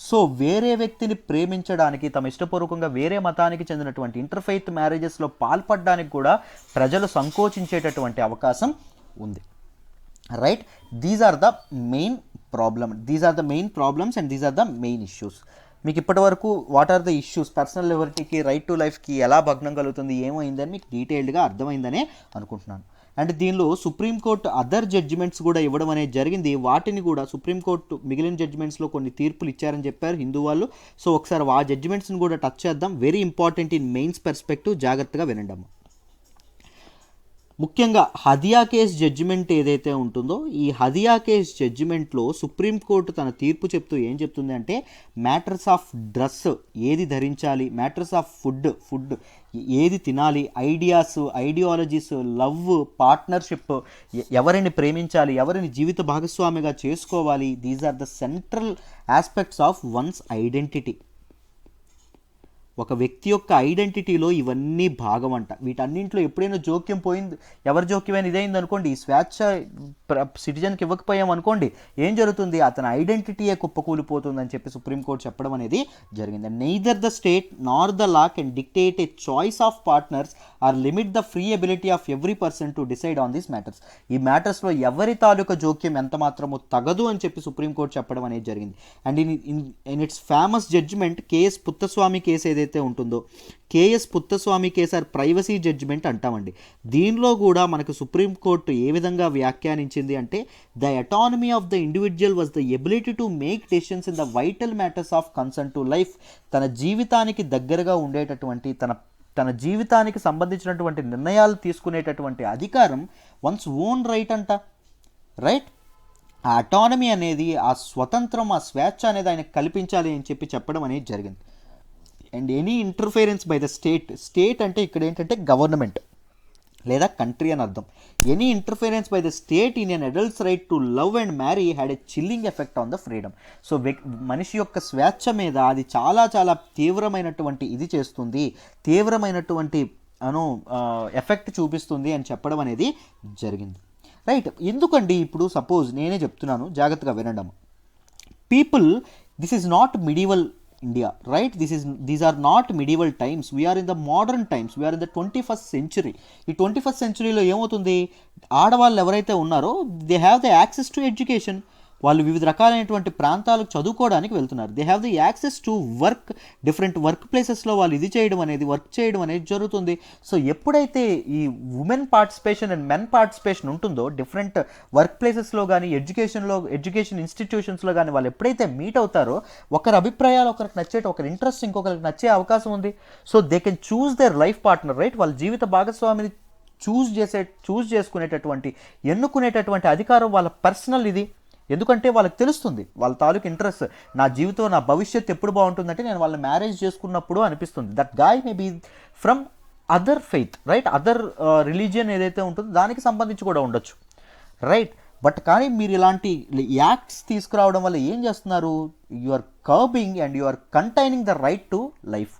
సో వేరే వ్యక్తిని ప్రేమించడానికి, తమ ఇష్టపూర్వకంగా వేరే మతానికి చెందినటువంటి ఇంటర్ఫెయిత్ మ్యారేజెస్లో పాల్పడడానికి కూడా ప్రజలు సంకోచించేటటువంటి అవకాశం ఉంది. Right, these are the main problems and these are the main issues. మీకు ఇప్పటి వరకు what are the issues, personal లిబర్టీకి, రైట్ టు లైఫ్కి ఎలా భగ్నం కలుగుతుంది, ఏమైందని మీకు డీటెయిల్డ్గా అర్థమైందనే అనుకుంటున్నాను. అండ్ దీనిలో సుప్రీంకోర్టు అదర్ జడ్జిమెంట్స్ కూడా ఇవ్వడం అనేది జరిగింది. వాటిని కూడా సుప్రీంకోర్టు మిగిలిన జడ్జిమెంట్స్లో కొన్ని తీర్పులు ఇచ్చారని చెప్పారు హిందూ వాళ్ళు. సో ఒకసారి ఆ జడ్జిమెంట్స్ని కూడా టచ్ చేద్దాం. Very important in mains perspective, జాగ్రత్తగా వినండి అమ్మ. ముఖ్యంగా హదియా కేస్ జడ్జిమెంట్ ఏదైతే ఉంటుందో, ఈ హదియా కేస్ జడ్జిమెంట్లో సుప్రీంకోర్టు తన తీర్పు చెప్తూ ఏం చెప్తుంది అంటే, మ్యాటర్స్ ఆఫ్ డ్రెస్ ఏది ధరించాలి, మ్యాటర్స్ ఆఫ్ ఫుడ్ ఏది తినాలి, ఐడియాలజీస్, లవ్, పార్ట్నర్షిప్, ఎవరిని ప్రేమించాలి, ఎవరిని జీవిత భాగస్వామిగా చేసుకోవాలి, these are the central aspects of one's identity. ఒక వ్యక్తి యొక్క ఐడెంటిటీలో ఇవన్నీ భాగం అంట. వీటన్నింటిలో ఎప్పుడైనా జోక్యం పోయింది, ఎవరి జోక్యమైనా ఇదైంది అనుకోండి, ఈ స్వేచ్ఛ సిటిజన్కి ఇవ్వకపోయాం అనుకోండి, ఏం జరుగుతుంది, అతని ఐడెంటిటీయే కుప్పకూలిపోతుందని చెప్పి సుప్రీంకోర్టు చెప్పడం అనేది జరిగింది. Neither the state nor the law can dictate a choice of partners or limit the free ability of every person to decide on these matters. ఈ మ్యాటర్స్లో ఎవరి తాలూకా జోక్యం ఎంత మాత్రమో తగదు అని చెప్పి సుప్రీంకోర్టు చెప్పడం అనేది జరిగింది. And in its famous judgment, KS Puttaswamy case ఏదైతే ఉంటుందో, KS Puttaswamy case or privacy judgment అంటామండి. దీనిలో కూడా మనకు సుప్రీంకోర్టు ఏ విధంగా వ్యాఖ్యానించింది అంటే, the autonomy of the individual was the ability to make decisions in the vital matters of concern to life. తన జీవితానికి దగ్గరగా ఉండేటటువంటి, తన జీవితానికి సంబంధించినటువంటి నిర్ణయాలు తీసుకునేటటువంటి అధికారం వన్స్ ఓన్ రైట్ అంట. రైట్, ఆ అటానమీ అనేది, ఆ స్వతంత్రం, ఆ స్వేచ్ఛ అనేది ఆయనకు కల్పించాలి అని చెప్పి చెప్పడం అనేది జరిగింది. And any interference by the state అంటే ఇక్కడ ఏంటంటే గవర్నమెంట్ లేదా కంట్రీ అని అర్థం. Any interference by the state in an adult's right to love and marry had a chilling effect on the freedom. So మనిషి యొక్క స్వేచ్ఛ మీద అది చాలా తీవ్రమైనటువంటి ఇది చేస్తుంది, తీవ్రమైనటువంటి ఎఫెక్ట్ చూపిస్తుంది అని చెప్పడం అనేది జరిగింది. రైట్, ఎందుకండి ఇప్పుడు సపోజ్ నేనే చెప్తున్నాను, జాగ్రత్తగా వినడం. People, this is not medieval India, right? These are not medieval times. We are in the modern times. We are in the 21st century. ఈ 21st centuryలో ఏమవుతుంది, ఆడవాళ్ళు ఎవరైతే ఉన్నారో they have the access to education. వాళ్ళు వివిధ రకాలైనటువంటి ప్రాంతాలకు చదువుకోవడానికి వెళ్తున్నారు. They have the access to work, different work ప్లేసెస్లో వాళ్ళు వర్క్ చేయడం అనేది జరుగుతుంది. సో ఎప్పుడైతే ఈ women participation and men participation ఉంటుందో, డిఫరెంట్ వర్క్ ప్లేసెస్లో కానీ ఎడ్యుకేషన్ ఇన్స్టిట్యూషన్స్లో కానీ వాళ్ళు ఎప్పుడైతే మీట్ అవుతారో, ఒకరి అభిప్రాయాలు ఒకరికి నచ్చేటి, ఒకరి ఇంట్రెస్ట్ ఇంకొకరికి నచ్చే అవకాశం ఉంది. So they can choose their life partner. Right, వాళ్ళ జీవిత భాగస్వామిని చూస్ చేసుకునేటటువంటి, ఎన్నుకునేటటువంటి అధికారం వాళ్ళ పర్సనల్ ఇది. ఎందుకంటే వాళ్ళకి తెలుస్తుంది వాళ్ళ తాలూకు ఇంట్రెస్ట్, నా జీవితం, నా భవిష్యత్తు ఎప్పుడు బాగుంటుందంటే నేను వాళ్ళని మ్యారేజ్ చేసుకున్నప్పుడు అనిపిస్తుంది. That guy may be from other faith, right, other religion ఏదైతే ఉంటుందో దానికి సంబంధించి కూడా ఉండొచ్చు. రైట్, బట్ కానీ మీరు ఇలాంటి యాక్ట్స్ తీసుకురావడం వల్ల ఏం చేస్తున్నారు, you are curbing and you are containing the right to life.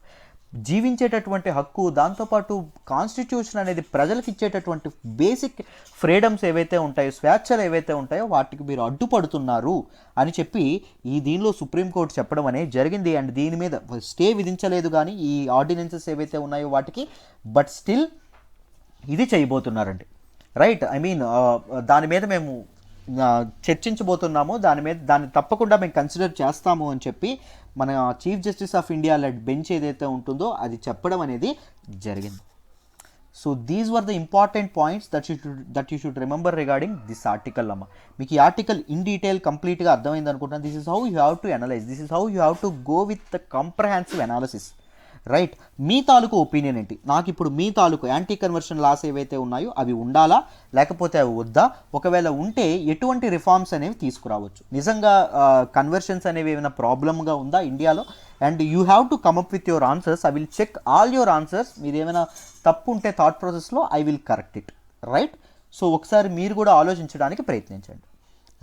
జీవించేటటువంటి హక్కు, దాంతోపాటు కాన్స్టిట్యూషన్ అనేది ప్రజలకు ఇచ్చేటటువంటి బేసిక్ ఫ్రీడమ్స్ ఏవైతే ఉంటాయో, స్వేచ్ఛలు ఏవైతే ఉంటాయో వాటికి మీరు అడ్డుపడుతున్నారు అని చెప్పి దీనిలో సుప్రీంకోర్టు చెప్పడం అనేది జరిగింది. అండ్ దీని మీద స్టే విధించలేదు కానీ ఈ ఆర్డినెన్సెస్ ఏవైతే ఉన్నాయో వాటికి, బట్ స్టిల్ ఇది చేయబోతున్నారండి. రైట్, ఐ మీన్ దాని మీద మేము చర్చించబోతున్నాము, దాన్ని తప్పకుండా మేము కన్సిడర్ చేస్తాము అని చెప్పి మన chief justice of India led bench ఏదైతే ఉంటుందో అది చెప్పడం అనేది జరిగింది. So these were the important points that you should remember regarding this article అమ్మ. మీకు ఈ ఆర్టికల్ ఇన్ డీటెయిల్ కంప్లీట్గా అర్థమైంది అనుకుంటున్నాను. This is how you have to analyse, this is how you have to go with the comprehensive analysis. Right. మీ తాలూకు opinion ఏంటి? నాకు ఇప్పుడు మీ తాలూకు యాంటీ కన్వర్షన్ లాస్ ఏవైతే ఉన్నాయో అవి ఉండాలా లేకపోతే అవి వద్దా, ఒకవేళ ఉంటే ఎటువంటి రిఫార్మ్స్ అనేవి తీసుకురావచ్చు? నిజంగా కన్వర్షన్స్ అనేవి ఏమైనా ప్రాబ్లమ్గా ఉందా ఇండియాలో? And you have to come up with your answers. I will check all your answers. మీరు ఏమైనా తప్పు ఉంటే థాట్ ప్రాసెస్లో I will correct it. Right. So ఒకసారి మీరు కూడా ఆలోచించడానికి ప్రయత్నించండి.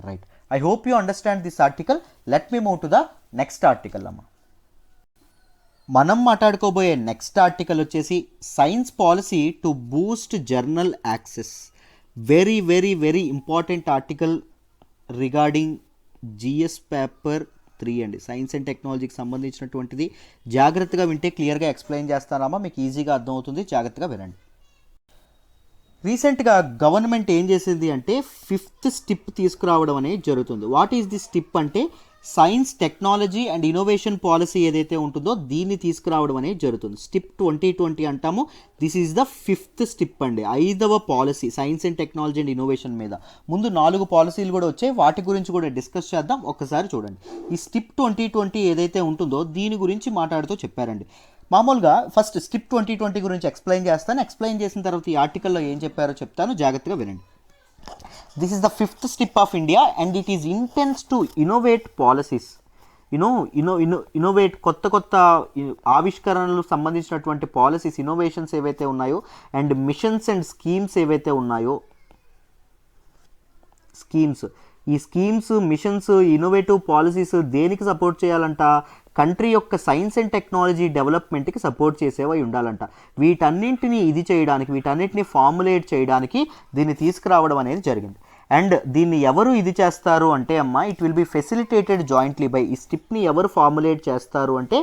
Right. I hope you understand this article. Let me move to the next article అమ్మ. మనం మాట్లాడుకోబోయే నెక్స్ట్ ఆర్టికల్ వచ్చేసి science policy to boost journal access. Very very very important article regarding GS paper 3 అండి. సైన్స్ అండ్ టెక్నాలజీకి సంబంధించినటువంటిది. జాగ్రత్తగా వింటే క్లియర్గా ఎక్స్ప్లెయిన్ చేస్తానమ్మా, మీకు ఈజీగా అర్థమవుతుంది. జాగ్రత్తగా వినండి. రీసెంట్గా గవర్నమెంట్ ఏం చేసింది అంటే 5th స్టెప్ తీసుకురావడం అనేది జరుగుతుంది. వాట్ ఈస్ ది స్టెప్ అంటే science technology and innovation policy ఏదైతే ఉంటుందో దీన్ని తీసుకురావడం అనేది జరుగుతుంది. స్టెప్ 2020 అంటాము. This is the 5th step అండి, 5వ policy science and technology and innovation మీద. ముందు 4 పాలసీలు కూడా వచ్చాయి, వాటి గురించి కూడా డిస్కస్ చేద్దాం. ఒక్కసారి చూడండి. ఈ స్టెప్ 2020 ఏదైతే ఉంటుందో దీని గురించి మాట్లాడుతూ చెప్పారండి. మామూలుగా ఫస్ట్ స్టెప్ 2020 గురించి ఎక్స్ప్లెయిన్ చేస్తాను. ఎక్స్ప్లెయిన్ చేసిన తర్వాత ఈ ఆర్టికల్లో ఏం చెప్పారో చెప్తాను, జాగ్రత్తగా వినండి. This is the 5th step of India and it is intends to innovate policies. Innovate కొత్త ఆవిష్కరణలు సంబంధించినటువంటి పాలసీస్, ఇన్నోవేషన్స్ ఏవైతే ఉన్నాయో అండ్ మిషన్స్ అండ్ స్కీమ్స్ ఏవైతే ఉన్నాయో, ఈ స్కీమ్స్ మిషన్స్ ఇన్నోవేటివ్ పాలసీస్ దేనికి సపోర్ట్ చేయాలంట? కంట్రీ యొక్క సైన్స్ అండ్ టెక్నాలజీ డెవలప్మెంట్కి సపోర్ట్ చేసేవై ఉండాలంట. వీటన్నింటినీ ఇది చేయడానికి, వీటన్నింటినీ ఫార్ములేట్ చేయడానికి దీన్ని తీసుకురావడం అనేది జరిగింది. అండ్ దీన్ని ఎవరు ఇది చేస్తారు అంటే అమ్మ, it will be facilitated jointly by. ఈ స్టెప్ని ఎవరు ఫార్ములేట్ చేస్తారు అంటే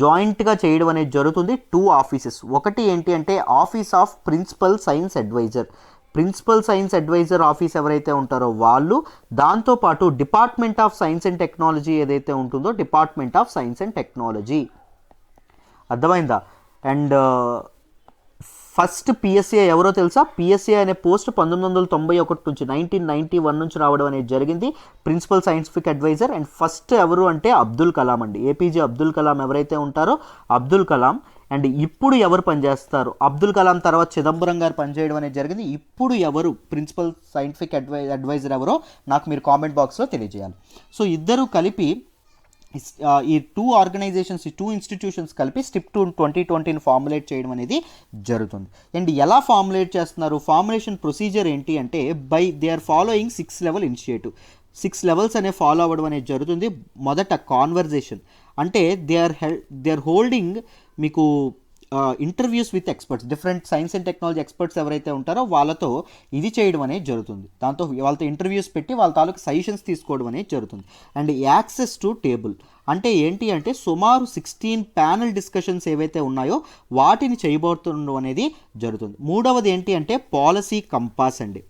జాయింట్గా చేయడం అనేది జరుగుతుంది 2 ఆఫీసెస్. ఒకటి ఏంటి అంటే office of principal science adviser. Principal science adviser office ఎవరైతే ఉంటారో వాళ్ళు, దాంతోపాటు department of science and technology ఏదైతే ఉంటుందో department of science and technology. అర్థమైందా? అండ్ ఫస్ట్ పిఎస్ఏ ఎవరో తెలుసా? పిఎస్ఏ అనే పోస్ట్ 1991 నుంచి 1991 నుంచి రావడం అనేది జరిగింది, principal scientific adviser. And first ఎవరు అంటే అబ్దుల్ కలాం అండి. ఏపీజే అబ్దుల్ కలాం ఎవరైతే ఉంటారో అబ్దుల్ కలాం. అండ్ ఇప్పుడు ఎవరు పనిచేస్తారు? అబ్దుల్ కలాం తర్వాత చిదంబరం గారు పనిచేయడం అనేది జరిగింది. ఇప్పుడు ఎవరు ప్రిన్సిపల్ సైంటిఫిక్ అడ్వైజర్ ఎవరో నాకు మీరు కామెంట్ బాక్స్లో తెలియజేయాలి. సో ఇద్దరు కలిపి ఈ 2 ఆర్గనైజేషన్స్, ఈ 2 ఇన్స్టిట్యూషన్స్ కలిపి స్టెప్ 2020ని ఫార్ములేట్ చేయడం అనేది జరుగుతుంది. అండ్ ఎలా ఫార్ములేట్ చేస్తున్నారు? ఫార్ములేషన్ ప్రొసీజర్ ఏంటి అంటే they are following 6 level initiative. 6 levels అనేవి ఫాలో అవ్వడం అనేది జరుగుతుంది. మొదట కాన్వర్జేషన్ అంటే దే ఆర్ హోల్డింగ్ మీకు interviews with experts, different science and technology experts ఎవరైతే ఉంటారో వాళ్ళతో ఇది చేయడం అనేది జరుగుతుంది. దాంతో వాళ్ళతో ఇంటర్వ్యూస్ పెట్టి వాళ్ళ తాలూకు సజెషన్స్ తీసుకోవడం అనేది జరుగుతుంది. అండ్ యాక్సెస్ టు టేబుల్ అంటే ఏంటి అంటే సుమారు 16 ప్యానల్ డిస్కషన్స్ ఏవైతే ఉన్నాయో వాటిని చేయబోతుండడం అనేది జరుగుతుంది. మూడవది ఏంటి అంటే పాలసీ కంపాస్ అండి.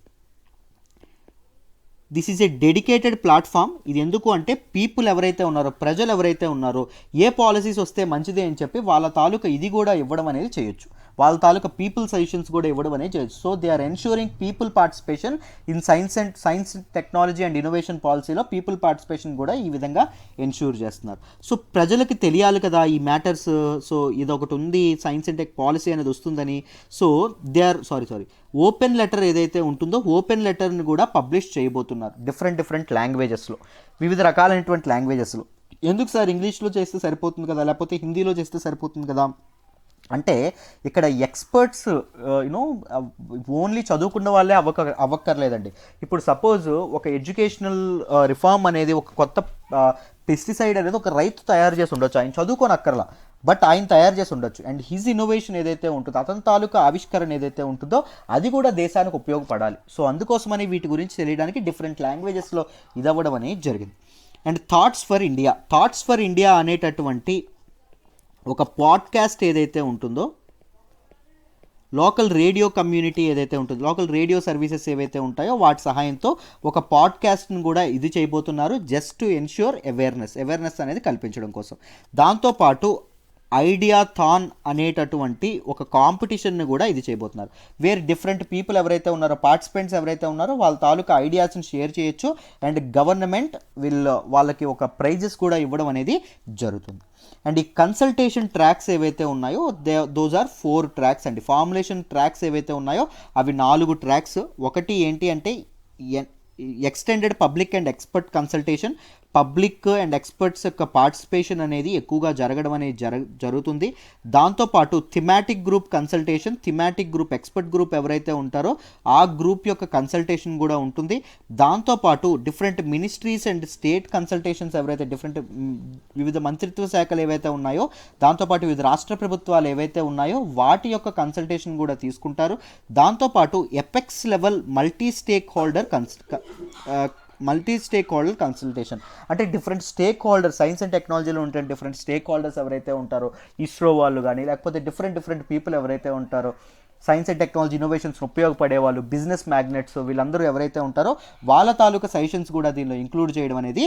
This is a dedicated platform. ఇది ఎందుకు అంటే పీపుల్ ఎవరైతే ఉన్నారో, ప్రజలు ఎవరైతే ఉన్నారో ఏ పాలసీస్ వస్తే మంచిదే అని చెప్పి వాళ్ళ తాలూకా ఇది కూడా ఇవ్వడం అనేది చేయొచ్చు. వాళ్ళ తాలూకా పీపుల్ సజెషన్స్ కూడా ఇవ్వడం అనేది చేయొచ్చు. So they are ensuring people participation in science technology and innovation పాలసీలో పీపుల్ పార్టిసిపేషన్ కూడా ఈ విధంగా ఎన్ష్యూర్ చేస్తున్నారు. సో ప్రజలకి తెలియాలి కదా ఈ మ్యాటర్స్. సో ఇదొకటి ఉంది, సైన్స్ అండ్ టెక్ పాలసీ అనేది వస్తుందని. So they are open letter ఏదైతే ఉంటుందో ఓపెన్ లెటర్ని కూడా పబ్లిష్ చేయబోతున్నారు డిఫరెంట్ లాంగ్వేజెస్లో, వివిధ రకాలైనటువంటి లాంగ్వేజెస్లో. ఎందుకు సార్ ఇంగ్లీష్లో చేస్తే సరిపోతుంది కదా, లేకపోతే హిందీలో చేస్తే సరిపోతుంది కదా అంటే ఇక్కడ ఎక్స్పర్ట్స్ ఓన్లీ చదువుకున్న వాళ్ళే అవ్వక్కర్లేదండి. ఇప్పుడు సపోజ్ ఒక ఎడ్యుకేషనల్ రిఫార్మ్ అనేది, ఒక కొత్త పెస్టిసైడ్ అనేది ఒక రైతు తయారు చేసి ఉండొచ్చు, ఆయన చదువుకోనక్కర్లా, బట్ ఆయన తయారు చేసి ఉండొచ్చు. అండ్ హిజ్ ఇన్నోవేషన్ ఏదైతే ఉంటుందో, అతని తాలూకా ఆవిష్కరణ ఏదైతే ఉంటుందో అది కూడా దేశానికి ఉపయోగపడాలి. సో అందుకోసమని వీటి గురించి తెలియడానికి డిఫరెంట్ లాంగ్వేజెస్లో ఇది అవ్వడం అనేది జరిగింది. అండ్ థాట్స్ ఫర్ ఇండియా అనేటటువంటి ఒక పాడ్కాస్ట్ ఏదైతే ఉంటుందో, లోకల్ రేడియో కమ్యూనిటీ ఏదైతే ఉంటుందో, లోకల్ రేడియో సర్వీసెస్ ఏవైతే ఉంటాయో వాటి సహాయంతో ఒక పాడ్కాస్ట్ని కూడా ఇది చేయబోతున్నారు, జస్ట్ టు ఎన్ష్యూర్ అవేర్నెస్ అనేది కల్పించడం కోసం. దాంతోపాటు ఐడియా థాన్ అనేటటువంటి ఒక కాంపిటీషన్ని కూడా ఇది చేయబోతున్నారు. వేర్ డిఫరెంట్ పీపుల్ ఎవరైతే ఉన్నారో, పార్టిసిపెంట్స్ ఎవరైతే ఉన్నారో వాళ్ళ తాలూకా ఐడియాస్ని షేర్ చేయొచ్చు. అండ్ గవర్నమెంట్ వాళ్ళకి ఒక ప్రైజెస్ కూడా ఇవ్వడం అనేది జరుగుతుంది. అండ్ ఈ కన్సల్టేషన్ ట్రాక్స్ ఏవైతే ఉన్నాయో దోస్ ఆర్ 4 ట్రాక్స్ అండి. ఫార్ములేషన్ ట్రాక్స్ ఏవైతే ఉన్నాయో అవి 4 ట్రాక్స్. ఒకటి ఏంటి అంటే extended public and expert consultation. Public and experts యొక్క పార్టిసిపేషన్ అనేది ఎక్కువగా జరగడం అనేది జరుగుతుంది. దాంతోపాటు thematic group consultation, thematic group expert group ఎవరైతే ఉంటారో ఆ గ్రూప్ యొక్క కన్సల్టేషన్ కూడా ఉంటుంది. దాంతోపాటు different ministries and state consultations ఎవరైతే వివిధ మంత్రిత్వ శాఖలు ఏవైతే ఉన్నాయో, దాంతోపాటు వివిధ రాష్ట్ర ప్రభుత్వాలు ఏవైతే ఉన్నాయో వాటి యొక్క కన్సల్టేషన్ కూడా తీసుకుంటారు. దాంతోపాటు apex level multi stakeholder consultation అంటే different stakeholder, science and టెక్నాలజీలో ఉంటే డిఫరెంట్ స్టేక్ హోల్డర్స్ ఎవరైతే ఉంటారో, ఇస్రో వాళ్ళు కానీ లేకపోతే డిఫరెంట్ పీపుల్ ఎవరైతే ఉంటారో, సైన్స్ అండ్ టెక్నాలజీ ఇన్నోవేషన్స్ ఉపయోగపడే వాళ్ళు, బిజినెస్ మ్యాగ్నెట్స్, వీళ్ళందరూ ఎవరైతే ఉంటారో వాళ్ళ తాలూకా సజెషన్స్ కూడా దీనిలో ఇంక్లూడ్ చేయడం అనేది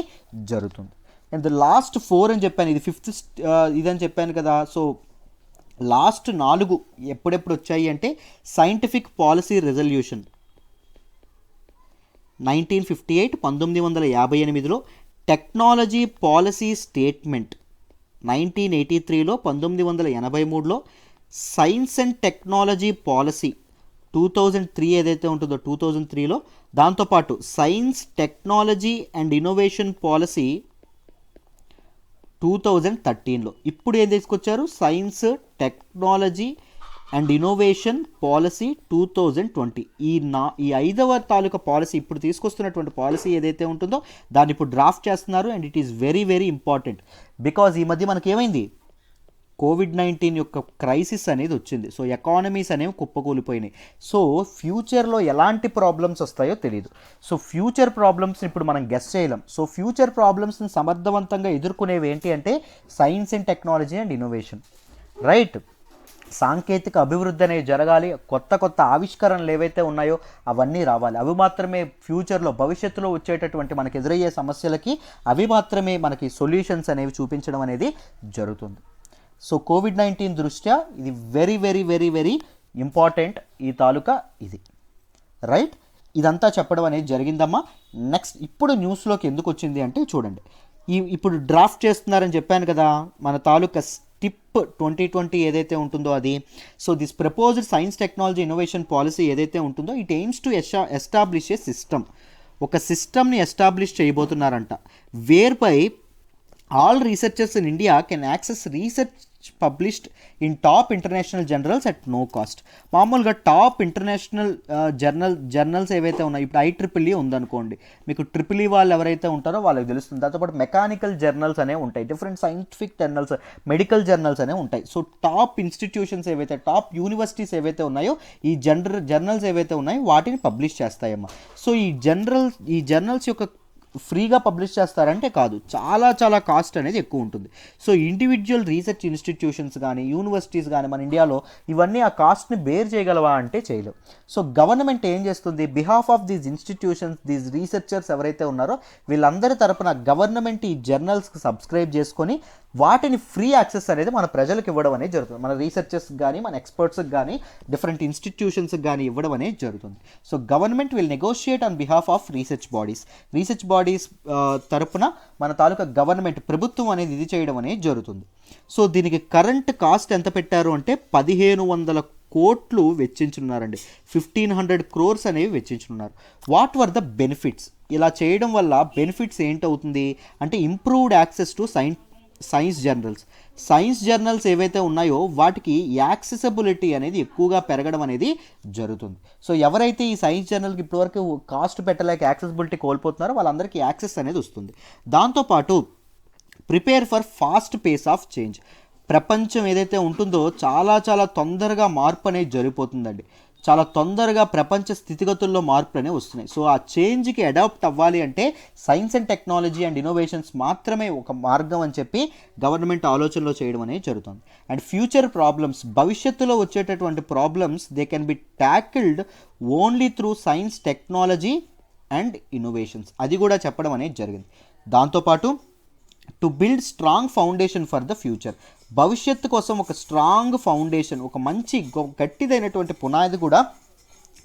జరుగుతుంది. అండ్ ద లాస్ట్ 4 అని చెప్పాను, ఇది 5th ఇదని చెప్పాను కదా. సో లాస్ట్ 4 ఎప్పుడెప్పుడు వచ్చాయి అంటే సైంటిఫిక్ పాలసీ రెజల్యూషన్ 1958 1958లో, టెక్నాలజీ పాలసీ స్టేట్మెంట్ 1983లో, 1983లో, సైన్స్ అండ్ టెక్నాలజీ పాలసీ 2003 ఏదైతే ఉంటుందో 2003లో, దాంతోపాటు science technology and innovation policy 2013లో. ఇప్పుడు ఏం తీసుకొచ్చారు, science technology and innovation policy 2020. ఈ 5వ తాలూకా పాలసీ, ఇప్పుడు తీసుకొస్తున్నటువంటి పాలసీ ఏదైతే ఉంటుందో దాన్ని ఇప్పుడు డ్రాఫ్ట్ చేస్తున్నారు. And it is very very important because ఈ మధ్య మనకి ఏమైంది, కోవిడ్-19 యొక్క క్రైసిస్ అనేది వచ్చింది. సో ఎకానమీస్ అనేవి కుప్పకూలిపోయినాయి. సో ఫ్యూచర్లో ఎలాంటి ప్రాబ్లమ్స్ వస్తాయో తెలియదు. సో ఫ్యూచర్ ప్రాబ్లమ్స్ని ఇప్పుడు మనం గెస్ చేయలేం. సో ఫ్యూచర్ ప్రాబ్లమ్స్ని సమర్థవంతంగా ఎదుర్కొనేవి ఏంటి అంటే science and technology and innovation, right. సాంకేతిక అభివృద్ధి అనేది జరగాలి, కొత్త ఆవిష్కరణలు ఏవైతే ఉన్నాయో అవన్నీ రావాలి. అవి మాత్రమే ఫ్యూచర్లో భవిష్యత్తులో వచ్చేటటువంటి మనకు ఎదురయ్యే సమస్యలకి అవి మాత్రమే మనకి సొల్యూషన్స్ అనేవి చూపించడం అనేది జరుగుతుంది. సో కోవిడ్-19 దృష్ట్యా ఇది very very very very important ఈ తాలూకా ఇది, రైట్. ఇదంతా చెప్పడం అనేది జరిగిందమ్మా. నెక్స్ట్ ఇప్పుడు న్యూస్లోకి ఎందుకు వచ్చింది అంటే చూడండి, ఇప్పుడు డ్రాఫ్ట్ చేస్తున్నారని చెప్పాను కదా మన తాలూకా టిప్ 2020 ఏదైతే ఉంటుందో అది. So this proposed science technology innovation policy ఏదైతే ఉంటుందో it aims to establish a system, ఒక సిస్టమ్ని ఎస్టాబ్లిష్ చేయబోతున్నారంట. Whereby all researchers in India can access research published in top international journals at no cost. మామూలుగా top international journals ఏవైతే ఉన్నాయో, ఇప్పుడు IEEE ఉందనుకోండి, మీకు ట్రిపుల్ వాళ్ళు ఎవరైతే ఉంటారో వాళ్ళకి తెలుస్తుంది. దాంతోపాటు మెకానికల్ జర్నల్స్ అనేవి ఉంటాయి, different scientific journals, medical journals అనేవి ఉంటాయి. సో టాప్ ఇన్స్టిట్యూషన్స్ ఏవైతే, టాప్ యూనివర్సిటీస్ ఏవైతే ఉన్నాయో ఈ జర్నల్స్ ఏవైతే ఉన్నాయో వాటిని పబ్లిష్ చేస్తాయమ్మా. సో ఈ జర్నల్స్ యొక్క ఫ్రీగా పబ్లిష్ చేస్తారంటే కాదు, చాలా కాస్ట్ అనేది ఎక్కువ ఉంటుంది. సో ఇండివిజువల్ రీసెర్చ్ ఇన్స్టిట్యూషన్స్ కానీ యూనివర్సిటీస్ కానీ మన ఇండియాలో ఇవన్నీ ఆ కాస్ట్ని బేర్ చేయగలవా అంటే చేయలేవు. సో గవర్నమెంట్ ఏం చేస్తుంది, behalf of these institutions, these researchers ఎవరైతే ఉన్నారో వీళ్ళందరి తరపున గవర్నమెంట్ ఈ జర్నల్స్కి సబ్స్క్రైబ్ చేసుకొని వాటిని ఫ్రీ యాక్సెస్ అనేది మన ప్రజలకు ఇవ్వడం అనేది జరుగుతుంది. మన రీసెర్చర్స్కి కానీ మన ఎక్స్పర్ట్స్కి కానీ డిఫరెంట్ ఇన్స్టిట్యూషన్స్కి కానీ ఇవ్వడం అనేది జరుగుతుంది. So government will negotiate on behalf of research bodies తరపున మన తాలూకా గవర్నమెంట్ ప్రభుత్వం అనేది ఇది చేయడం అనేది జరుగుతుంది. సో దీనికి కరెంట్ కాస్ట్ ఎంత పెట్టారు అంటే 1500 కోట్లు వెచ్చించున్నారండి. 1500 crores అనేవి వెచ్చించున్నారు. వాట్ వర్ ద బెనిఫిట్స్, ఇలా చేయడం వల్ల బెనిఫిట్స్ ఏంటవుతుంది అంటే improved access to science journals ఏవైతే ఉన్నాయో వాటికి యాక్సెసిబిలిటీ అనేది ఎక్కువగా పెరగడం అనేది జరుగుతుంది. సో ఎవరైతే ఈ సైన్స్ జర్నల్కి ఇప్పటివరకు కాస్ట్ పెట్టలేక యాక్సెసిబిలిటీ కోల్పోతున్నారో వాళ్ళందరికీ యాక్సెస్ అనేది వస్తుంది. దాంతోపాటు prepare for fast pace of change, ప్రపంచం ఏదైతే ఉంటుందో చాలా తొందరగా మార్పు అనేది జరిగిపోతుందండి. చాలా తొందరగా ప్రపంచ స్థితిగతుల్లో మార్పులు అనేవి వస్తున్నాయి. సో ఆ చేంజ్కి అడాప్ట్ అవ్వాలి అంటే science and technology and innovations మాత్రమే ఒక మార్గం అని చెప్పి గవర్నమెంట్ ఆలోచనలో చేయడం అనేది జరుగుతుంది. అండ్ ఫ్యూచర్ ప్రాబ్లమ్స్, భవిష్యత్తులో వచ్చేటటువంటి problems they can be tackled only through science technology and innovations, అది కూడా చెప్పడం అనేది జరిగింది. దాంతోపాటు to build strong foundation for the future, భవిష్యత్తు కోసం ఒక స్ట్రాంగ్ ఫౌండేషన్, ఒక మంచి గట్టిదైనటువంటి పునాది కూడా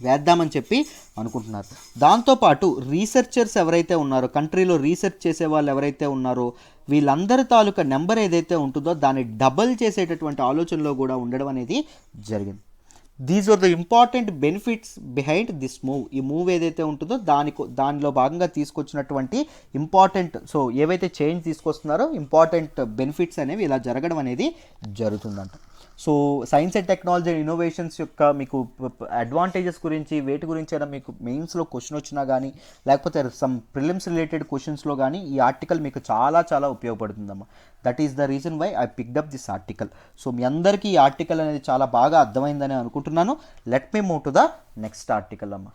వేద్దామని చెప్పి అనుకుంటున్నారు. దాంతోపాటు రీసెర్చర్స్ ఎవరైతే ఉన్నారో, కంట్రీలో రీసెర్చ్ చేసే వాళ్ళు ఎవరైతే ఉన్నారో వీళ్ళందరి తాలూకా నెంబర్ ఏదైతే ఉంటుందో దాన్ని డబల్ చేసేటటువంటి ఆలోచనలో కూడా ఉండడం అనేది జరిగింది. These are the important benefits behind this move. ఈ మూవ్ ఏదైతే ఉంటుందో దానిలో భాగంగా తీసుకొచ్చినటువంటి ఇంపార్టెంట్, సో ఏవైతే చేంజ్ తీసుకొస్తున్నారో ఇంపార్టెంట్ బెనిఫిట్స్ అనేవి ఇలా జరగడం అనేది జరుగుతుందంట. So science and technology and innovations యొక్క మీకు అడ్వాంటేజెస్ గురించి వేటి గురించి అయినా మీకు మెయిన్స్లో క్వశ్చన్ వచ్చినా కానీ లేకపోతే సమ్ ప్రిలిమ్స్ రిలేటెడ్ క్వశ్చన్స్లో కానీ ఈ ఆర్టికల్ మీకు చాలా చాలా ఉపయోగపడుతుందమ్మా. That is the reason why I picked up this article. So మీ అందరికీ ఈ ఆర్టికల్ అనేది చాలా బాగా అర్థమైందని అనుకుంటున్నాను. Let me move to the next article అమ్మా.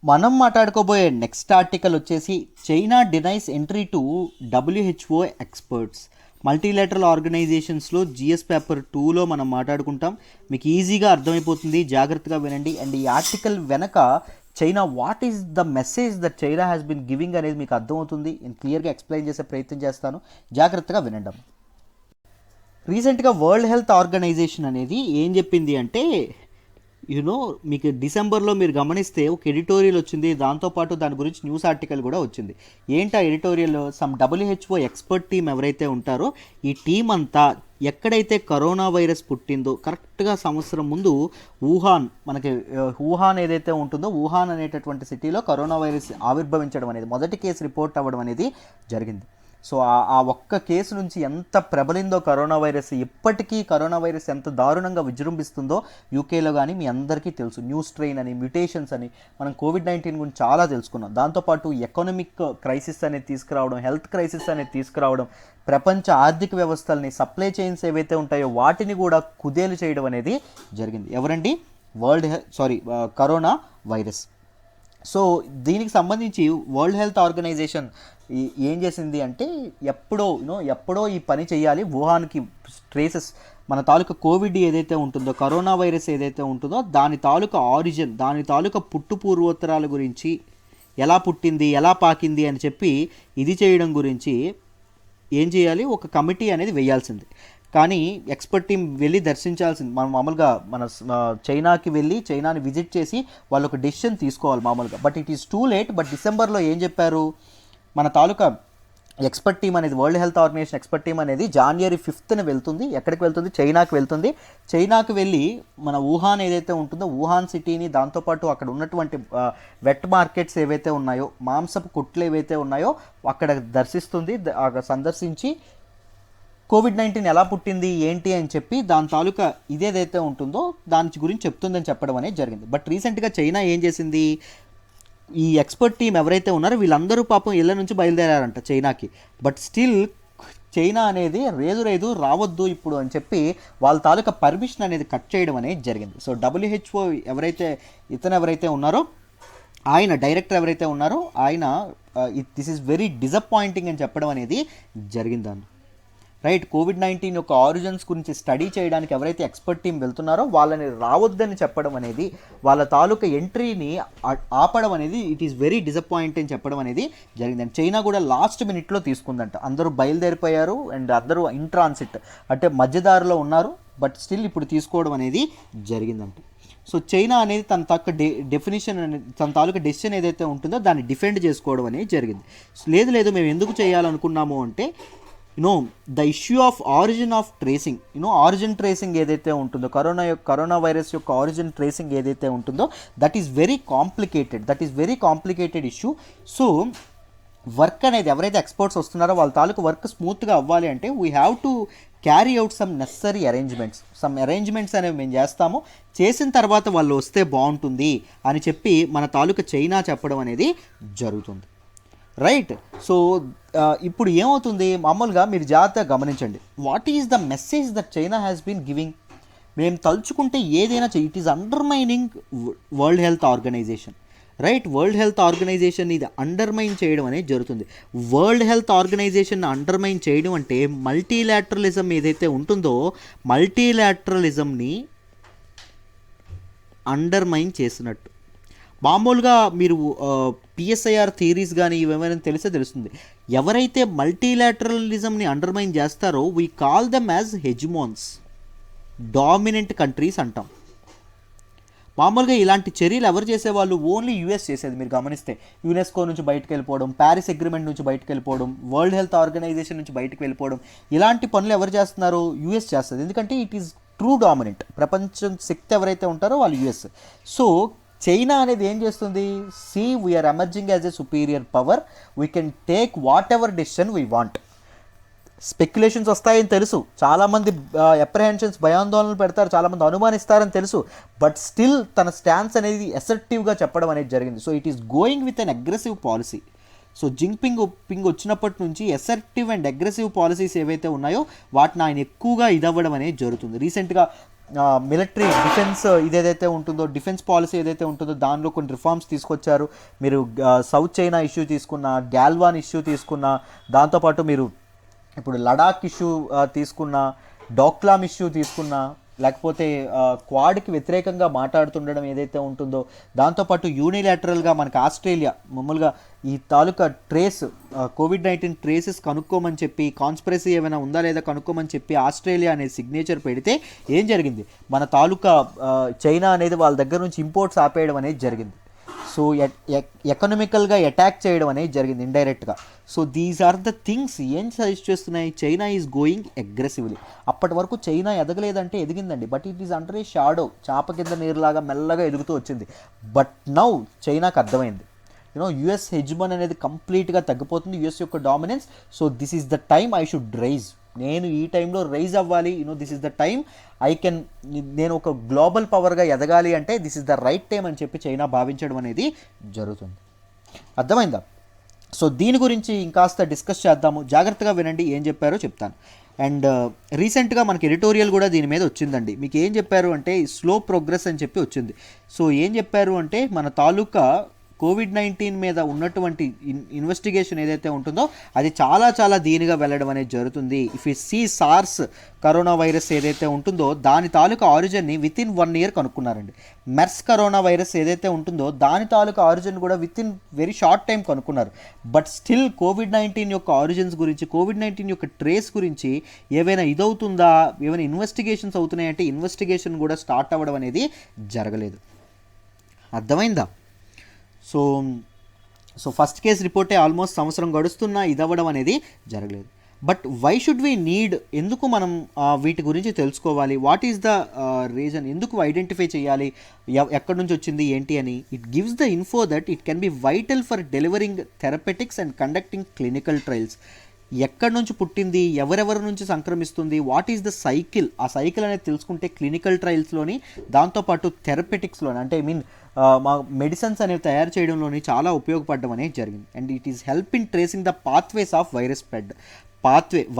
మనం మాట్లాడుకోబోయే నెక్స్ట్ ఆర్టికల్ వచ్చేసి China denies entry to WHO experts. Multilateral ఆర్గనైజేషన్స్లో జిఎస్ పేపర్ 2లో మనం మాట్లాడుకుంటాం. మీకు ఈజీగా అర్థమైపోతుంది, జాగ్రత్తగా వినండి. అండ్ ఈ ఆర్టికల్ వెనక China what is the message that China has been giving అనేది మీకు అర్థమవుతుంది. నేను క్లియర్గా ఎక్స్ప్లెయిన్ చేసే ప్రయత్నం చేస్తాను, జాగ్రత్తగా వినండి. రీసెంట్గా వరల్డ్ హెల్త్ ఆర్గనైజేషన్ అనేది ఏం చెప్పింది అంటే, మీకు డిసెంబర్లో మీరు గమనిస్తే ఒక ఎడిటోరియల్ వచ్చింది, దాంతోపాటు దాని గురించి న్యూస్ ఆర్టికల్ కూడా వచ్చింది. ఏంటి ఆ editorial? Some WHO expert team ఎవరైతే ఉంటారో ఈ టీం అంతా ఎక్కడైతే కరోనా వైరస్ పుట్టిందో కరెక్ట్గా సంవత్సరం ముందు వుహాన్ ఏదైతే ఉంటుందో వుహాన్ అనేటటువంటి సిటీలో కరోనా వైరస్ ఆవిర్భవించడం అనేది, మొదటి కేసు రిపోర్ట్ అవ్వడం అనేది జరిగింది. సో ఆ ఒక్క కేసు నుంచి ఎంత ప్రబలిందో కరోనా వైరస్, ఇప్పటికీ కరోనా వైరస్ ఎంత దారుణంగా విజృంభిస్తుందో యూకేలో కానీ మీ అందరికీ తెలుసు. న్యూ స్ట్రెయిన్ అని, మ్యూటేషన్స్ అని, మనం COVID-19 గురించి చాలా తెలుసుకున్నాం. దాంతోపాటు ఎకనామిక్ క్రైసిస్ అనేది తీసుకురావడం, హెల్త్ క్రైసిస్ అనేది తీసుకురావడం, ప్రపంచ ఆర్థిక వ్యవస్థల్ని, సప్లై చైన్స్ ఏవైతే ఉంటాయో వాటిని కూడా కుదేలు చేయడం అనేది జరిగింది. ఎవరండి? Corona virus. సో దీనికి సంబంధించి వరల్డ్ హెల్త్ ఆర్గనైజేషన్ ఏం చేసింది అంటే, ఎప్పుడో ఈ పని చేయాలి, వుహాన్కి ట్రేసెస్, మన తాలూకా కోవిడ్ ఏదైతే ఉంటుందో, కరోనా వైరస్ ఏదైతే ఉంటుందో దాని తాలూకా ఆరిజిన్, దాని తాలూకా పుట్టు పూర్వోత్తరాల గురించి, ఎలా పుట్టింది, ఎలా పాకింది అని చెప్పి ఇది చేయడం గురించి ఏం చేయాలి, ఒక కమిటీ అనేది వేయాల్సింది. కానీ ఎక్స్పర్ట్ టీం వెళ్ళి దర్శించాల్సింది. మనం మామూలుగా చైనాకి వెళ్ళి చైనాని విజిట్ చేసి వాళ్ళు ఒక డెసిషన్ తీసుకోవాలి మామూలుగా. But it is too late. But డిసెంబర్లో ఏం చెప్పారు, మన తాలూకా ఎక్స్పర్ట్ టీం అనేది, world health organisation expert team అనేది January 5th వెళ్తుంది. ఎక్కడికి వెళ్తుంది? చైనాకి వెళ్తుంది. చైనాకి వెళ్ళి మన వుహాన్ ఏదైతే ఉంటుందో వుహాన్ సిటీని, దాంతోపాటు అక్కడ ఉన్నటువంటి వెట్ మార్కెట్స్ ఏవైతే ఉన్నాయో, మాంసపు కొట్లు ఏవైతే ఉన్నాయో అక్కడ దర్శిస్తుంది. సందర్శించి COVID-19 ఎలా పుట్టింది ఏంటి అని చెప్పి దాని తాలూకా ఇదేదైతే ఉంటుందో దాని గురించి చెప్తుందని చెప్పడం అనేది జరిగింది. బట్ రీసెంట్గా చైనా ఏం చేసింది, ఈ ఎక్స్పర్ట్ టీం ఎవరైతే ఉన్నారో వీళ్ళందరూ పాపం ఇళ్ళ నుంచి బయలుదేరారంట చైనాకి. బట్ స్టిల్ చైనా అనేది రేదు రావద్దు ఇప్పుడు అని చెప్పి వాళ్ళ తాలూకా పర్మిషన్ అనేది కట్ చేయడం అనేది జరిగింది. సో WHO ఎవరైతే ఉన్నారో ఆయన డైరెక్టర్ ఎవరైతే ఉన్నారో ఆయన దిస్ ఈజ్ వెరీ డిసప్పాయింటింగ్ అని చెప్పడం అనేది జరిగిందని. రైట్, COVID-19 యొక్క ఆరిజిన్స్ గురించి స్టడీ చేయడానికి ఎవరైతే ఎక్స్పర్ట్ టీం వెళ్తున్నారో వాళ్ళని రావద్దని చెప్పడం అనేది, వాళ్ళ తాలూకా ఎంట్రీని ఆపడం అనేది ఇట్ ఈస్ వెరీ డిసప్పాయింట్ అని చెప్పడం అనేది జరిగిందండి. చైనా కూడా లాస్ట్ మినిట్లో తీసుకుందంట. అందరూ బయలుదేరిపోయారు అండ్ అందరూ ఇన్ ట్రాన్సిట్ అంటే మధ్యదారిలో ఉన్నారు. బట్ స్టిల్ ఇప్పుడు తీసుకోవడం అనేది జరిగిందంట. సో చైనా అనేది తన డెఫినేషన్ అనేది, తన తాలూకా డెసిషన్ ఏదైతే ఉంటుందో దాన్ని డిఫెండ్ చేసుకోవడం అనేది జరిగింది. లేదు మేము ఎందుకు చేయాలనుకున్నాము అంటే, the issue of origin of tracing, origin tracing ఏదైతే ఉంటుందో, కరోనా వైరస్ యొక్క ఆరిజిన్ ట్రేసింగ్ ఏదైతే ఉంటుందో that is very complicated issue. So work అనేది ఎవరైతే ఎక్స్పర్ట్స్ వస్తున్నారో వాళ్ళ తాలూకు వర్క్ స్మూత్గా అవ్వాలి అంటే we have to carry out some necessary arrangements అనేవి మేము చేస్తాము, చేసిన తర్వాత వాళ్ళు వస్తే బాగుంటుంది అని చెప్పి మన తాలూకు చైనా చెప్పడం అనేది జరుగుతుంది. రైట్, సో ఇప్పుడు ఏమవుతుంది, మామూలుగా మీరు జాగ్రత్తగా గమనించండి. What is the message that China has been giving? మేము తలుచుకుంటే ఏదైనా it is undermining world health organisation. Right, world health organisation ఇది అండర్మైన్ చేయడం అనేది జరుగుతుంది. వరల్డ్ హెల్త్ ఆర్గనైజేషన్ అండర్మైన్ చేయడం అంటే మల్టీలాటరలిజం ఏదైతే ఉంటుందో మల్టీలాటరలిజంని అండర్మైన్ చేసినట్టు. మామూలుగా మీరు PSIR థియరీస్ కానీ ఇవేమైనా తెలుస్తుంది. ఎవరైతే మల్టీలాటరలిజంని అండర్మైన్ చేస్తారో we call them as hegemons, dominant countries అంటాం. మామూలుగా ఇలాంటి చర్యలు ఎవరు చేసేవాళ్ళు? ఓన్లీ యూఎస్ చేసేది. మీరు గమనిస్తే యునెస్కో నుంచి బయటకు వెళ్ళిపోవడం, ప్యారిస్ అగ్రిమెంట్ నుంచి బయటకు వెళ్ళిపోవడం, వరల్డ్ హెల్త్ ఆర్గనైజేషన్ నుంచి బయటకు వెళ్ళిపోవడం, ఇలాంటి పనులు ఎవరు చేస్తున్నారు? యూఎస్ చేస్తుంది. ఎందుకంటే ఇట్ ఈస్ ట్రూ డామినెంట్. ప్రపంచం శక్తి ఎవరైతే ఉంటారో వాళ్ళు యూఎస్. సో చైనా అనేది ఏం చేస్తుంది? We are emerging as a superior power, we can take whatever decision we want. Speculations వస్తాయని తెలుసు, చాలామంది అప్రహెన్షన్స్, భయాందోళనలు పెడతారు, చాలామంది అనుమానిస్తారని తెలుసు, బట్ స్టిల్ తన స్టాన్స్ అనేది అసర్టివ్గా చెప్పడం అనేది జరిగింది. So it is going with an aggressive policy. So Jinping వచ్చినప్పటి నుంచి అసర్టివ్ అండ్ అగ్రెసివ్ పాలసీస్ ఏవైతే ఉన్నాయో వాటిని ఆయన ఎక్కువగా ఇదవ్వడం అనేది జరుగుతుంది. రీసెంట్గా మిలిటరీ డిఫెన్స్ ఇదేదైతే ఉంటుందో, డిఫెన్స్ పాలసీ ఏదైతే ఉంటుందో దానిలో కొన్ని రిఫార్మ్స్ తీసుకొచ్చారు. మీరు సౌత్ చైనా ఇష్యూ తీసుకున్న, గాల్వాన్ ఇష్యూ తీసుకున్న, దాంతోపాటు మీరు ఇప్పుడు లడాక్ ఇష్యూ తీసుకున్న, డోక్లామ్ ఇష్యూ తీసుకున్న, లేకపోతే క్వాడ్కి వ్యతిరేకంగా మాట్లాడుతుండడం ఏదైతే ఉంటుందో, దాంతోపాటు యూనిలాటరల్గా మనకి ఆస్ట్రేలియా మామూలుగా ఈ తాలూకా కోవిడ్-19 ట్రేసెస్ కనుక్కోమని చెప్పి, కాన్స్పిరసీ ఏమైనా ఉందా లేదా కనుక్కోమని చెప్పి ఆస్ట్రేలియా అనే సిగ్నేచర్ పెడితే ఏం జరిగింది? మన తాలూకా చైనా అనేది వాళ్ళ దగ్గర నుంచి ఇంపోర్ట్స్ ఆపేయడం అనేది జరిగింది. సో ఎకనామికల్గా అటాక్ చేయడం అనేది జరిగింది ఇండైరెక్ట్గా. So these are the things ఏం సజెస్ట్ చేస్తున్నాయి? China is going aggressively. అప్పటి వరకు చైనా ఎదగలేదంటే ఎదిగిందండి, but it is under a shadow, చాప కింద నీరులాగా మెల్లగా ఎదుగుతూ వచ్చింది. బట్ నౌ చైనాకు అర్థమైంది, యుఎస్ హెజ్మన్ అనేది కంప్లీట్గా తగ్గిపోతుంది, యుఎస్ యొక్క dominance. So this is the time I should rise. నేను ఈ టైంలో రైజ్ అవ్వాలి. దిస్ ఇస్ ద టైమ్ నేను ఒక గ్లోబల్ పవర్గా ఎదగాలి అంటే this is the right time అని చెప్పి చైనా భావించడం అనేది జరుగుతుంది. అర్థమైందా? సో దీని గురించి ఇంకాస్త డిస్కస్ చేద్దాము. జాగ్రత్తగా వినండి, ఏం చెప్పారో చెప్తాను. అండ్ రీసెంట్గా మనకి ఎడిటోరియల్ కూడా దీని మీద వచ్చిందండి. మీకు ఏం చెప్పారు అంటే స్లో ప్రోగ్రెస్ అని చెప్పి వచ్చింది. సో ఏం చెప్పారు అంటే మన తాలూకా కోవిడ్-19 మీద ఉన్నటువంటి ఇన్వెస్టిగేషన్ ఏదైతే ఉంటుందో అది చాలా చాలా దీనిగా వెళ్ళడం అనేది జరుగుతుంది. If you see SARS corona virus ఏదైతే ఉంటుందో దాని తాలూకా ఆరిజిన్ని వితిన్ 1 year కనుక్కున్నారండి. మెర్స్ కరోనా వైరస్ ఏదైతే ఉంటుందో దాని తాలూకా ఆరిజిన్ కూడా వితిన్ వెరీ షార్ట్ టైం కనుక్కున్నారు. బట్ స్టిల్ కోవిడ్-19 యొక్క ఆరిజిన్స్ గురించి, కోవిడ్-19 యొక్క ట్రేస్ గురించి ఏవైనా ఇదవుతుందా, ఏమైనా ఇన్వెస్టిగేషన్స్ అవుతున్నాయంటే ఇన్వెస్టిగేషన్ కూడా స్టార్ట్ అవ్వడం అనేది జరగలేదు. అర్థమైందా? సో ఫస్ట్ కేస్ రిపోర్టే ఆల్మోస్ట్ సంవత్సరం గడుస్తున్నా ఇదవ్వడం అనేది జరగలేదు. But why should we need? ఎందుకు మనం వీటి గురించి తెలుసుకోవాలి? What is the reason? ఎందుకు ఐడెంటిఫై చేయాలి ఎక్కడి నుంచి వచ్చింది ఏంటి అని? It gives the info that it can be vital for delivering therapeutics and conducting clinical trials. ఎక్కడి నుంచి పుట్టింది, ఎవరెవరి నుంచి సంక్రమిస్తుంది, వాట్ ఈస్ ద సైకిల్, ఆ సైకిల్ అనేది తెలుసుకుంటే క్లినికల్ ట్రయల్స్లోని, దాంతోపాటు థెరపెటిక్స్లోని, అంటే మా మెడిసిన్స్ అనేవి తయారు చేయడంలోని చాలా ఉపయోగపడడం అనేది జరిగింది. And it is help in tracing the pathways of virus spread.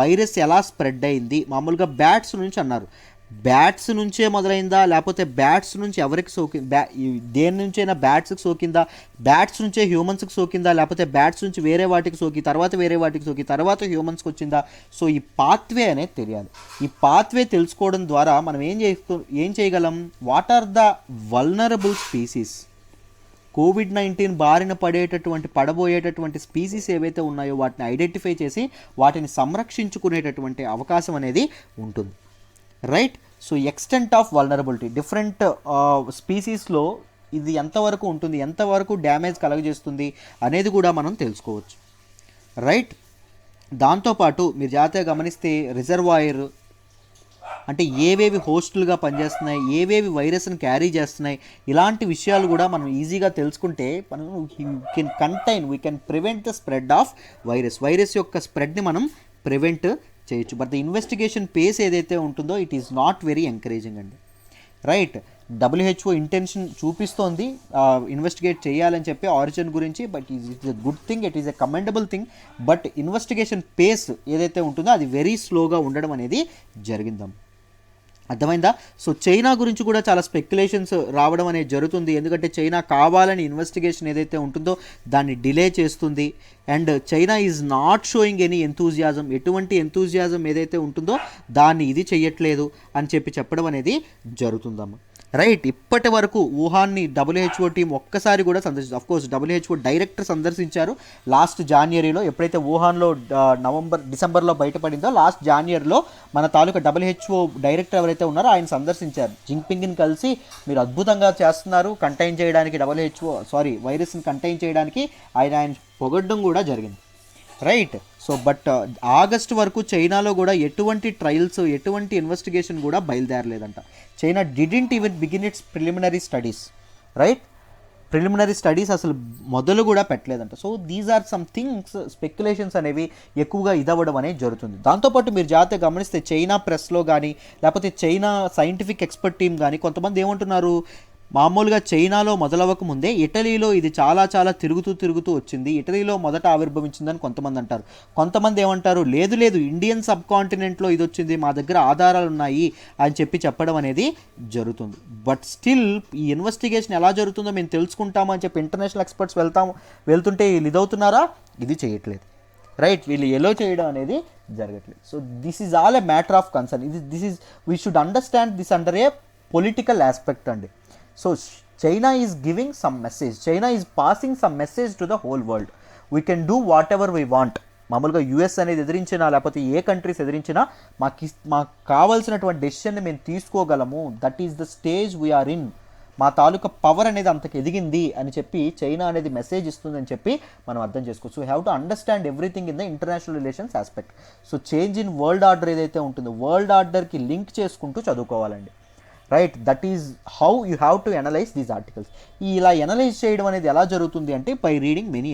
Virus ఎలా స్ప్రెడ్ అయింది? మామూలుగా బ్యాట్స్ నుంచి అన్నారు. బ్యాట్స్ నుంచే మొదలైందా, లేకపోతే బ్యాట్స్ నుంచి ఎవరికి దేని నుంచైనా బ్యాట్స్కి సోకిందా, బ్యాట్స్ నుంచే హ్యూమన్స్కి సోకిందా, లేకపోతే బ్యాట్స్ నుంచి వేరే వాటికి సోకి తర్వాత వేరే వాటికి సోకి తర్వాత హ్యూమన్స్కి వచ్చిందా? సో ఈ పాత్వే అనేది తెలియాలి. ఈ పాత్వే తెలుసుకోవడం ద్వారా మనం ఏం చేయగలం? What are the vulnerable species? కోవిడ్-19 బారిన పడబోయేటటువంటి స్పీసీస్ ఏవైతే ఉన్నాయో వాటిని ఐడెంటిఫై చేసి వాటిని సంరక్షించుకునేటటువంటి అవకాశం అనేది ఉంటుంది. Right? So extent of vulnerability, different స్పీసీస్లో ఇది ఎంతవరకు ఉంటుంది, ఎంతవరకు డ్యామేజ్ కలగజేస్తుంది అనేది కూడా మనం తెలుసుకోవచ్చు. రైట్? దాంతోపాటు మీరు జాగ్రత్తగా గమనిస్తే రిజర్వాయర్ అంటే ఏవేవి హోస్టులుగా పనిచేస్తున్నాయి, ఏవేవి వైరస్ని క్యారీ చేస్తున్నాయి, ఇలాంటి విషయాలు కూడా మనం ఈజీగా తెలుసుకుంటే మనం we can prevent the spread of virus యొక్క స్ప్రెడ్ని మనం ప్రివెంట్ చేయొచ్చు. బట్ ద ఇన్వెస్టిగేషన్ పేస్ ఏదైతే ఉంటుందో it is not very encouraging అండి. రైట్? WHO ఇంటెన్షన్ చూపిస్తోంది ఇన్వెస్టిగేట్ చేయాలని చెప్పి ఆరిజిన్ గురించి, but it is a good thing, it is a commendable thing. But investigation pace ఏదైతే ఉంటుందో అది వెరీ స్లోగా ఉండడం అనేది జరిగిందాం. అర్థమైందా? సో చైనా గురించి కూడా చాలా స్పెక్యులేషన్స్ రావడం అనేది జరుగుతుంది. ఎందుకంటే చైనా కావాలని ఇన్వెస్టిగేషన్ ఏదైతే ఉంటుందో దాన్ని డిలే చేస్తుంది. And China is not showing any enthusiasm, ఎటువంటి ఎంతూజియాజం ఏదైతే ఉంటుందో దాన్ని ఇది చెయ్యట్లేదు అని చెప్పడం అనేది జరుగుతుందమ్మా. రైట్. ఇప్పటి వరకు వుహాన్ని WHO టీం ఒక్కసారి కూడా సందర్శించారు. అఫ్కోర్స్ WHO డైరెక్టర్ సందర్శించారు లాస్ట్ జాన్వరిలో. ఎప్పుడైతే వుహాన్లో డిసెంబర్లో బయటపడిందో లాస్ట్ జాన్వరిలో మన తాలూకా WHO డైరెక్టర్ ఎవరైతే ఉన్నారో ఆయన సందర్శించారు. జింగ్పింగ్ని కలిసి మీరు అద్భుతంగా చేస్తున్నారు కంటైన్ చేయడానికి, వైరస్ని కంటైన్ చేయడానికి ఆయన పొగడ్డం కూడా జరిగింది. రైట్. సో బట్ ఆగస్ట్ వరకు చైనాలో కూడా ఎటువంటి ట్రయల్స్, ఎటువంటి ఇన్వెస్టిగేషన్ కూడా బయలుదేరలేదంట. China didn't even begin its preliminary studies. Right. Preliminary studies అసలు మొదలు కూడా పెట్టలేదంట. So these are some things, speculations అనేవి ఎక్కువగా ఇదవ్వడం అనేది జరుగుతుంది. దాంతోపాటు మీరు జాగ్రత్తగా గమనిస్తే చైనా ప్రెస్లో కానీ లేకపోతే చైనా సైంటిఫిక్ ఎక్స్పర్ట్ టీం కానీ కొంతమంది ఏమంటున్నారు, మామూలుగా చైనాలో మొదలవ్వక ముందే ఇటలీలో ఇది చాలా తిరుగుతూ వచ్చింది, ఇటలీలో మొదట ఆవిర్భవించిందని కొంతమంది అంటారు. కొంతమంది ఏమంటారు, లేదు ఇండియన్ సబ్ కాంటినెంట్లో ఇది వచ్చింది, మా దగ్గర ఆధారాలు ఉన్నాయి అని చెప్పడం అనేది జరుగుతుంది. బట్ స్టిల్ ఈ ఇన్వెస్టిగేషన్ ఎలా జరుగుతుందో మేము తెలుసుకుంటాము అని చెప్పి ఇంటర్నేషనల్ ఎక్స్పర్ట్స్ వెళ్తుంటే వీళ్ళు ఇదవుతున్నారా? ఇది చేయట్లేదు. రైట్. వీళ్ళు ఎలో చేయడం అనేది జరగట్లేదు. So this is all a matter of concern. This is we should understand this under A political aspect అండి. So China is giving some message. China is passing some message to the whole world. We can do whatever we want. మామూలుగా US అనేది ఎదిరించినా లేకపోతే ఏ countries ఎదిరించినా మాకు కావాల్సినటువంటి డెసిషన్ని మేము తీసుకోగలము. That is the stage we are in. మా తాలూకా పవర్ అనేది అంతకు ఎదిగింది అని చెప్పి చైనా అనేది మెసేజ్ ఇస్తుందని చెప్పి మనం అర్థం చేసుకోవచ్చు. We have to understand everything in the international relations aspect. So change in world order ఏదైతే ఉంటుందో వరల్డ్ ఆర్డర్కి లింక్ చేసుకుంటూ చదువుకోవాలండి. Right. That is how you have to analyse these articles. ఇలా అనలైజ్ చేయడం అనేది ఎలా జరుగుతుంది అంటే బై రీడింగ్ మెనీ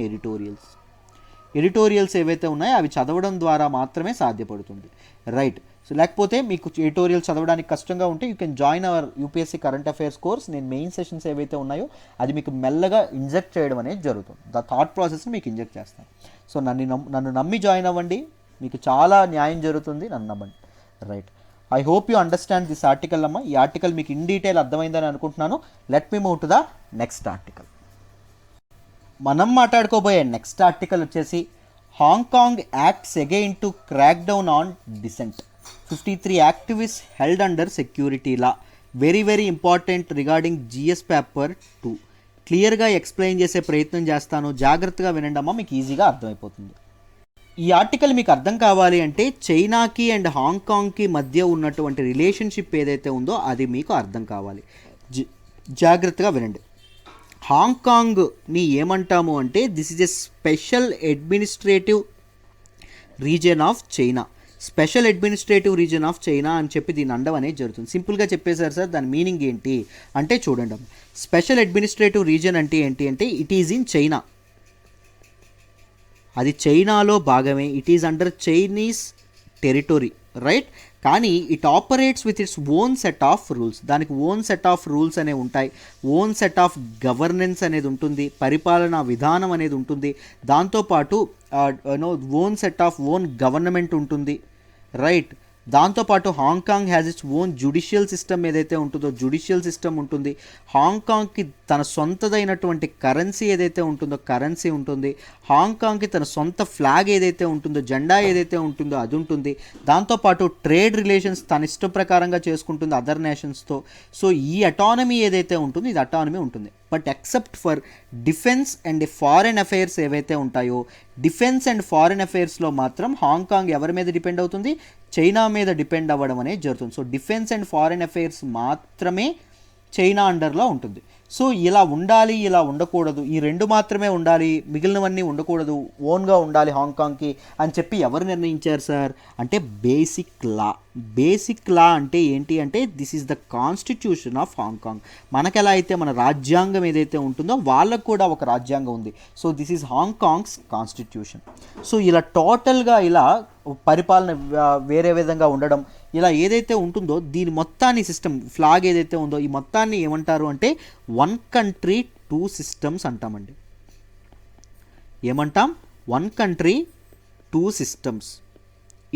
ఎడిటోరియల్స్ ఏవైతే ఉన్నాయో అవి చదవడం ద్వారా మాత్రమే సాధ్యపడుతుంది. రైట్. సో లేకపోతే మీకు ఎడిటోరియల్స్ చదవడానికి కష్టంగా ఉంటే you can join hour UPSC current affairs course. నేను మెయిన్ సెషన్స్ ఏవైతే ఉన్నాయో అది మీకు మెల్లగా ఇంజెక్ట్ చేయడం అనేది జరుగుతుంది. ద థాట్ ప్రాసెస్ని మీకు ఇంజెక్ట్ చేస్తాను. సో నన్ను నమ్మి జాయిన్ అవ్వండి, మీకు చాలా న్యాయం జరుగుతుంది, నన్ను నమ్మండి. Right. I hope you understand this article అమ్మ. ఈ ఆర్టికల్ మీకు ఇన్ డీటెయిల్ అర్థమైందని అనుకుంటున్నాను. Let me move to the next article. మనం మాట్లాడుకోబోయే నెక్స్ట్ ఆర్టికల్ వచ్చేసి Hong Kong acts again to crack down on dissent. 53 activist held under security law. Very important regarding GS paper 2. క్లియర్గా explain చేసే ప్రయత్నం చేస్తాను, జాగ్రత్తగా వినండి అమ్మ, మీకు ఈజీగా అర్థమైపోతుంది. ఈ ఆర్టికల్ మీకు అర్థం కావాలి అంటే చైనాకి అండ్ హాంకాంగ్కి మధ్య ఉన్నటువంటి రిలేషన్షిప్ ఏదైతే ఉందో అది మీకు అర్థం కావాలి. జాగ్రత్తగా వినండి. హాంకాంగ్ని ఏమంటాము అంటే this is a special administrative region of China. Special administrative region of China అని చెప్పి దీని అండం అనేది జరుగుతుంది. సింపుల్గా చెప్పేశారు సార్, దాని మీనింగ్ ఏంటి అంటే చూడండి, స్పెషల్ అడ్మినిస్ట్రేటివ్ రీజియన్ అంటే ఏంటి అంటే ఇట్ ఈజ్ ఇన్ చైనా, అది చైనాలో భాగమే, it is under Chinese territory. Right. కానీ it operates with its own set of rules. దానికి ఓన్ సెట్ ఆఫ్ రూల్స్ అనేవి ఉంటాయి, ఓన్ సెట్ ఆఫ్ గవర్నెన్స్ అనేది ఉంటుంది, పరిపాలనా విధానం అనేది ఉంటుంది, దాంతోపాటు own set of own government ఉంటుంది. రైట్. దాంతోపాటు Hong Kong has its own judicial system ఏదైతే ఉంటుందో జ్యుడిషియల్ సిస్టమ్ ఉంటుంది. హాంకాంగ్కి తన సొంతదైనటువంటి కరెన్సీ ఏదైతే ఉంటుందో కరెన్సీ ఉంటుంది. హాంకాంగ్కి తన సొంత ఫ్లాగ్ ఏదైతే ఉంటుందో జెండా ఏదైతే ఉంటుందో అది ఉంటుంది. దాంతోపాటు ట్రేడ్ రిలేషన్స్ తన ఇష్ట ప్రకారంగా చేసుకుంటుంది అదర్ నేషన్స్తో. సో ఈ అటానమీ ఏదైతే ఉంటుందో ఇది అటానమీ ఉంటుంది. But except for defence and foreign affairs ఏవైతే ఉంటాయో డిఫెన్స్ అండ్ ఫారెన్ అఫైర్స్లో మాత్రం హాంకాంగ్ ఎవరి మీద డిపెండ్ అవుతుంది, చైనా మీద డిపెండ్ అవ్వడం అనేది జరుగుతుంది. So defence and foreign affairs మాత్రమే చైనా అండర్లో ఉంటుంది. సో ఇలా ఉండాలి, ఇలా ఉండకూడదు, ఈ రెండు మాత్రమే ఉండాలి, మిగిలినవన్నీ ఉండకూడదు, ఓన్గా ఉండాలి హాంకాంగ్కి అని చెప్పి ఎవరు నిర్ణయించారు సార్ అంటే బేసిక్ లా. బేసిక్ లా అంటే ఏంటి అంటే this is the constitution of Hong Kong. మనకెలా అయితే మన రాజ్యాంగం ఏదైతే ఉంటుందో వాళ్ళకు కూడా ఒక రాజ్యాంగం ఉంది. So this is Hong Kong's constitution. So ఇలా టోటల్గా ఇలా పరిపాలన వేరే విధంగా ఉండడం ఇలా ఏదైతే ఉంటుందో దీని మొత్తాన్ని సిస్టమ్ ఫ్లాగ్ ఏదైతే ఉందో ఈ మొత్తాన్ని ఏమంటారు అంటే 1 కంట్రీ 2 సిస్టమ్స్ అంటామండి. ఏమంటాం? 1 కంట్రీ 2 సిస్టమ్స్.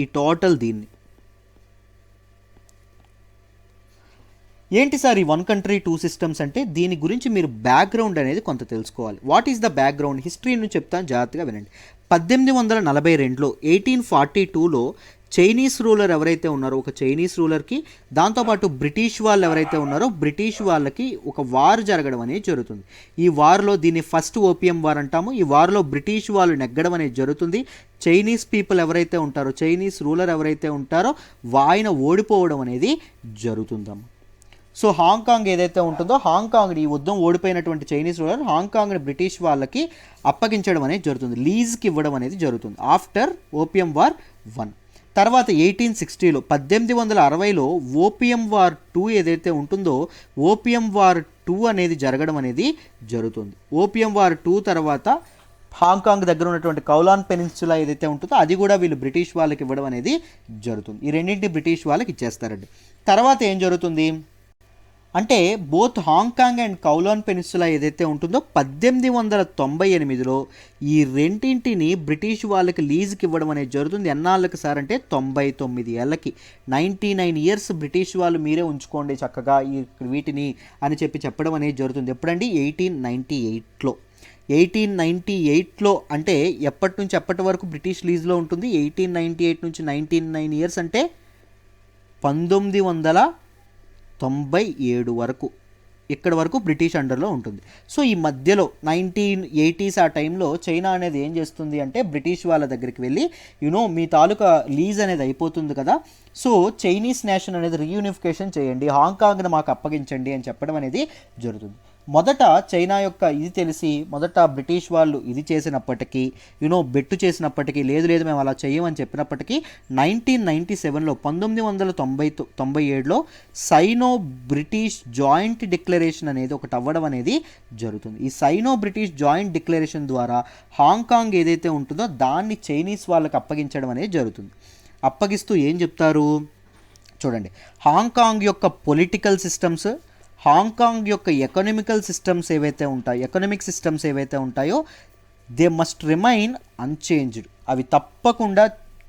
ఈ టోటల్ దీన్ని ఏంటి సార్ ఈ 1 కంట్రీ 2 సిస్టమ్స్ అంటే దీని గురించి మీరు బ్యాక్గ్రౌండ్ అనేది కొంత తెలుసుకోవాలి. What is the background? History నుంచి చెప్తాను, జాగ్రత్తగా వినండి. 1842లో 1842లో చైనీస్ రూలర్ ఎవరైతే ఉన్నారో ఒక చైనీస్ రూలర్కి, దాంతోపాటు బ్రిటిష్ వాళ్ళు ఎవరైతే ఉన్నారో బ్రిటిష్ వాళ్ళకి ఒక వార్ జరగడం అనేది జరుగుతుంది. ఈ వార్లో దీన్ని ఫస్ట్ ఓపియం వార్ అంటాము. ఈ వార్లో బ్రిటిష్ వాళ్ళు నెగ్గడం అనేది జరుగుతుంది. చైనీస్ పీపుల్ ఎవరైతే ఉంటారో, చైనీస్ రూలర్ ఎవరైతే ఉంటారో ఆయన ఓడిపోవడం అనేది జరుగుతుందమ్మా. సో హాంకాంగ్ ఏదైతే ఉంటుందో, హాంకాంగ్ ఈ యుద్ధం ఓడిపోయినటువంటి చైనీస్ రూలర్ హాంకాంగ్ని బ్రిటిష్ వాళ్ళకి అప్పగించడం అనేది జరుగుతుంది, లీజ్కి ఇవ్వడం అనేది జరుగుతుంది ఆఫ్టర్ ఓపియం వార్ 1. తర్వాత 1860లో 1860లో ఓపియం వార్ 2 ఏదైతే ఉంటుందో ఓపియం వార్ 2 అనేది జరగడం అనేది జరుగుతుంది. ఓపియం వార్ 2 తర్వాత హాంకాంగ్ దగ్గర ఉన్నటువంటి కౌలాన్ పెనిన్సులా ఏదైతే ఉంటుందో అది కూడా వీళ్ళు బ్రిటిష్ వాళ్ళకి ఇవ్వడం అనేది జరుగుతుంది. ఈ రెండింటిని బ్రిటిష్ వాళ్ళకి ఇచ్చేస్తారండి. తర్వాత ఏం జరుగుతుంది అంటే బోత్ హాంకాంగ్ అండ్ కౌలాన్ పెనిన్సులా ఏదైతే ఉంటుందో 1898లో ఈ రెండింటిని బ్రిటిష్ వాళ్ళకి లీజ్కి ఇవ్వడం అనేది జరుగుతుంది. ఎన్నాళ్ళకి సార్ అంటే 99 ఏళ్ళకి, 99 ఇయర్స్ బ్రిటిష్ వాళ్ళు మీరే ఉంచుకోండి చక్కగా వీటిని అని చెప్పడం అనేది జరుగుతుంది. ఎప్పుడండి 1898లో. 1898లో అంటే ఎప్పటి నుంచి ఎప్పటి వరకు బ్రిటిష్ లీజ్లో ఉంటుంది, 1898 నుంచి 99 ఇయర్స్ అంటే 1997 వరకు, ఇక్కడ వరకు బ్రిటిష్ అండర్లో ఉంటుంది. సో ఈ మధ్యలో 1980s ఆ టైంలో చైనా అనేది ఏం చేస్తుంది అంటే బ్రిటిష్ వాళ్ళ దగ్గరికి వెళ్ళి మీ తాలూకా లీజ్ అనేది అయిపోతుంది కదా, సో చైనీస్ నేషన్ అనేది రీయూనిఫికేషన్ చేయండి, హాంకాంగ్ని మాకు అప్పగించండి అని చెప్పడం అనేది జరుగుతుంది. మొదట చైనా యొక్క ఇది తెలిసి మొదట బ్రిటిష్ వాళ్ళు ఇది చేసినప్పటికీ బెట్టు చేసినప్పటికీ లేదు మేము అలా చేయమని చెప్పినప్పటికీ 1997లో 1997లో సైనో బ్రిటిష్ జాయింట్ డిక్లరేషన్ అనేది ఒకటి అవ్వడం అనేది జరుగుతుంది. ఈ సైనో బ్రిటిష్ జాయింట్ డిక్లరేషన్ ద్వారా హాంకాంగ్ ఏదైతే ఉంటుందో దాన్ని చైనీస్ వాళ్ళకి అప్పగించడం అనేది జరుగుతుంది. అప్పగిస్తూ ఏం చెప్తారు చూడండి, హాంకాంగ్ యొక్క పొలిటికల్ సిస్టమ్స్, హాంకాంగ్ యొక్క ఎకనామిక్ సిస్టమ్స్ ఏవైతే ఉంటాయో దే మస్ట్ రిమైన్ అన్చేంజ్డ్, అవి తప్పకుండా